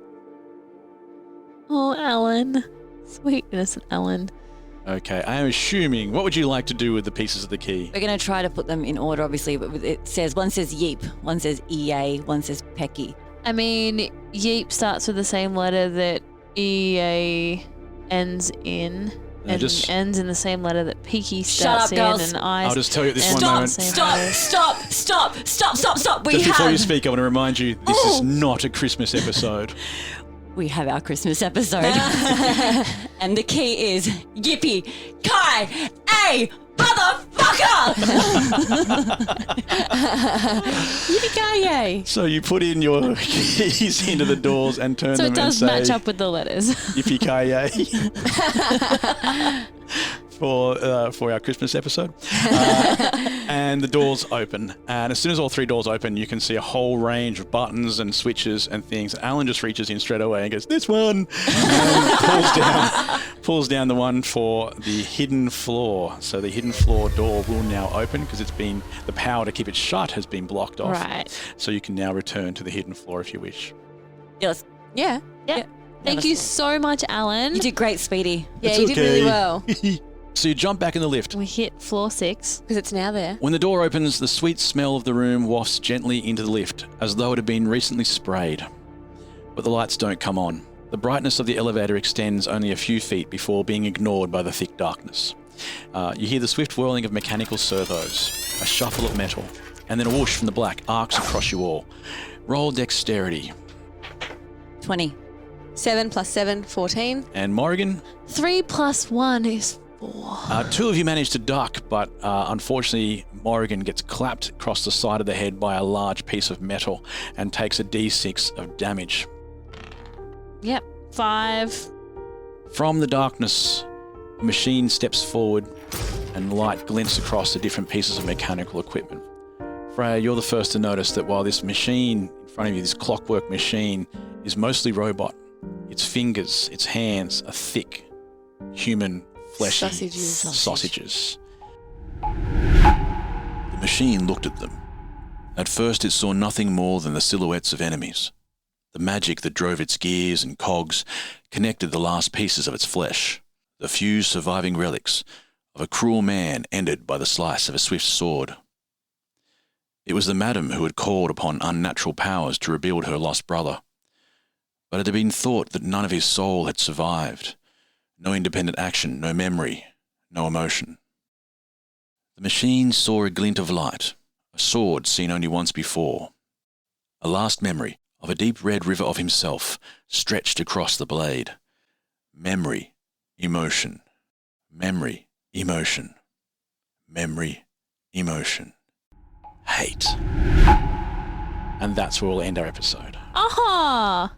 Oh, Alan. Sweet, innocent Alan. Okay, I am assuming, what would you like to do with the pieces of the key? We're going to try to put them in order, obviously, but it says, one says Yeep, one says EA, one says Pecky. I mean, Yeep starts with the same letter that EA ends in. And ends in the same letter that Peaky starts in. And I. I'll just tell you at this one moment. Stop! Just before you speak, I want to remind you, this is not a Christmas episode. We have our Christmas episode. And the key is Yippee Kai A motherfucker! Yippee-ki-yay. So you put in your keys into the doors and turn them and say... So it does match up with the letters. Yippee-ki-yay. For our Christmas episode. And the doors open. And as soon as all 3 doors open, you can see a whole range of buttons and switches and things. Alan just reaches in straight away and goes, this one! And pulls down the one for the hidden floor. So the hidden floor door will now open because the power to keep it shut has been blocked off. Right. So you can now return to the hidden floor if you wish. Yes. Yeah. Thank you so much, Alan. You did great, Speedy. Yeah, you did really well. So you jump back in the lift. We hit floor 6. Because it's now there. When the door opens, the sweet smell of the room wafts gently into the lift, as though it had been recently sprayed. But the lights don't come on. The brightness of the elevator extends only a few feet before being ignored by the thick darkness. You hear the swift whirling of mechanical servos, a shuffle of metal, and then a whoosh from the black arcs across you all. Roll dexterity. 20. 7 plus 7, 14. And Morrigan? 3 plus 1 is 4. 2 of you manage to duck, but unfortunately Morrigan gets clapped across the side of the head by a large piece of metal and takes a d6 of damage. Yep, 5. From the darkness, a machine steps forward and light glints across the different pieces of mechanical equipment. Freya, you're the first to notice that while this machine in front of you, this clockwork machine, is mostly robot, its fingers, its hands are thick, human, fleshy sausages. The machine looked at them. At first it saw nothing more than the silhouettes of enemies. The magic that drove its gears and cogs connected the last pieces of its flesh, the few surviving relics of a cruel man ended by the slice of a swift sword. It was the madam who had called upon unnatural powers to rebuild her lost brother. But it had been thought that none of his soul had survived. No independent action, no memory, no emotion. The machine saw a glint of light, a sword seen only once before. A last memory of a deep red river of himself stretched across the blade. Memory, emotion, memory, emotion, memory, emotion. Hate. And that's where we'll end our episode. Aha!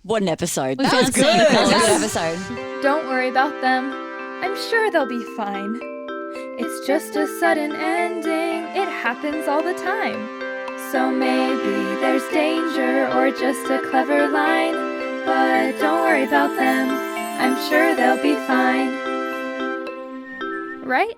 What an episode. We That found was good. Santa That was a Claus. good episode. Don't worry about them. I'm sure they'll be fine. It's just a sudden ending. It happens all the time. So maybe there's danger or just a clever line. But don't worry about them. I'm sure they'll be fine. Right?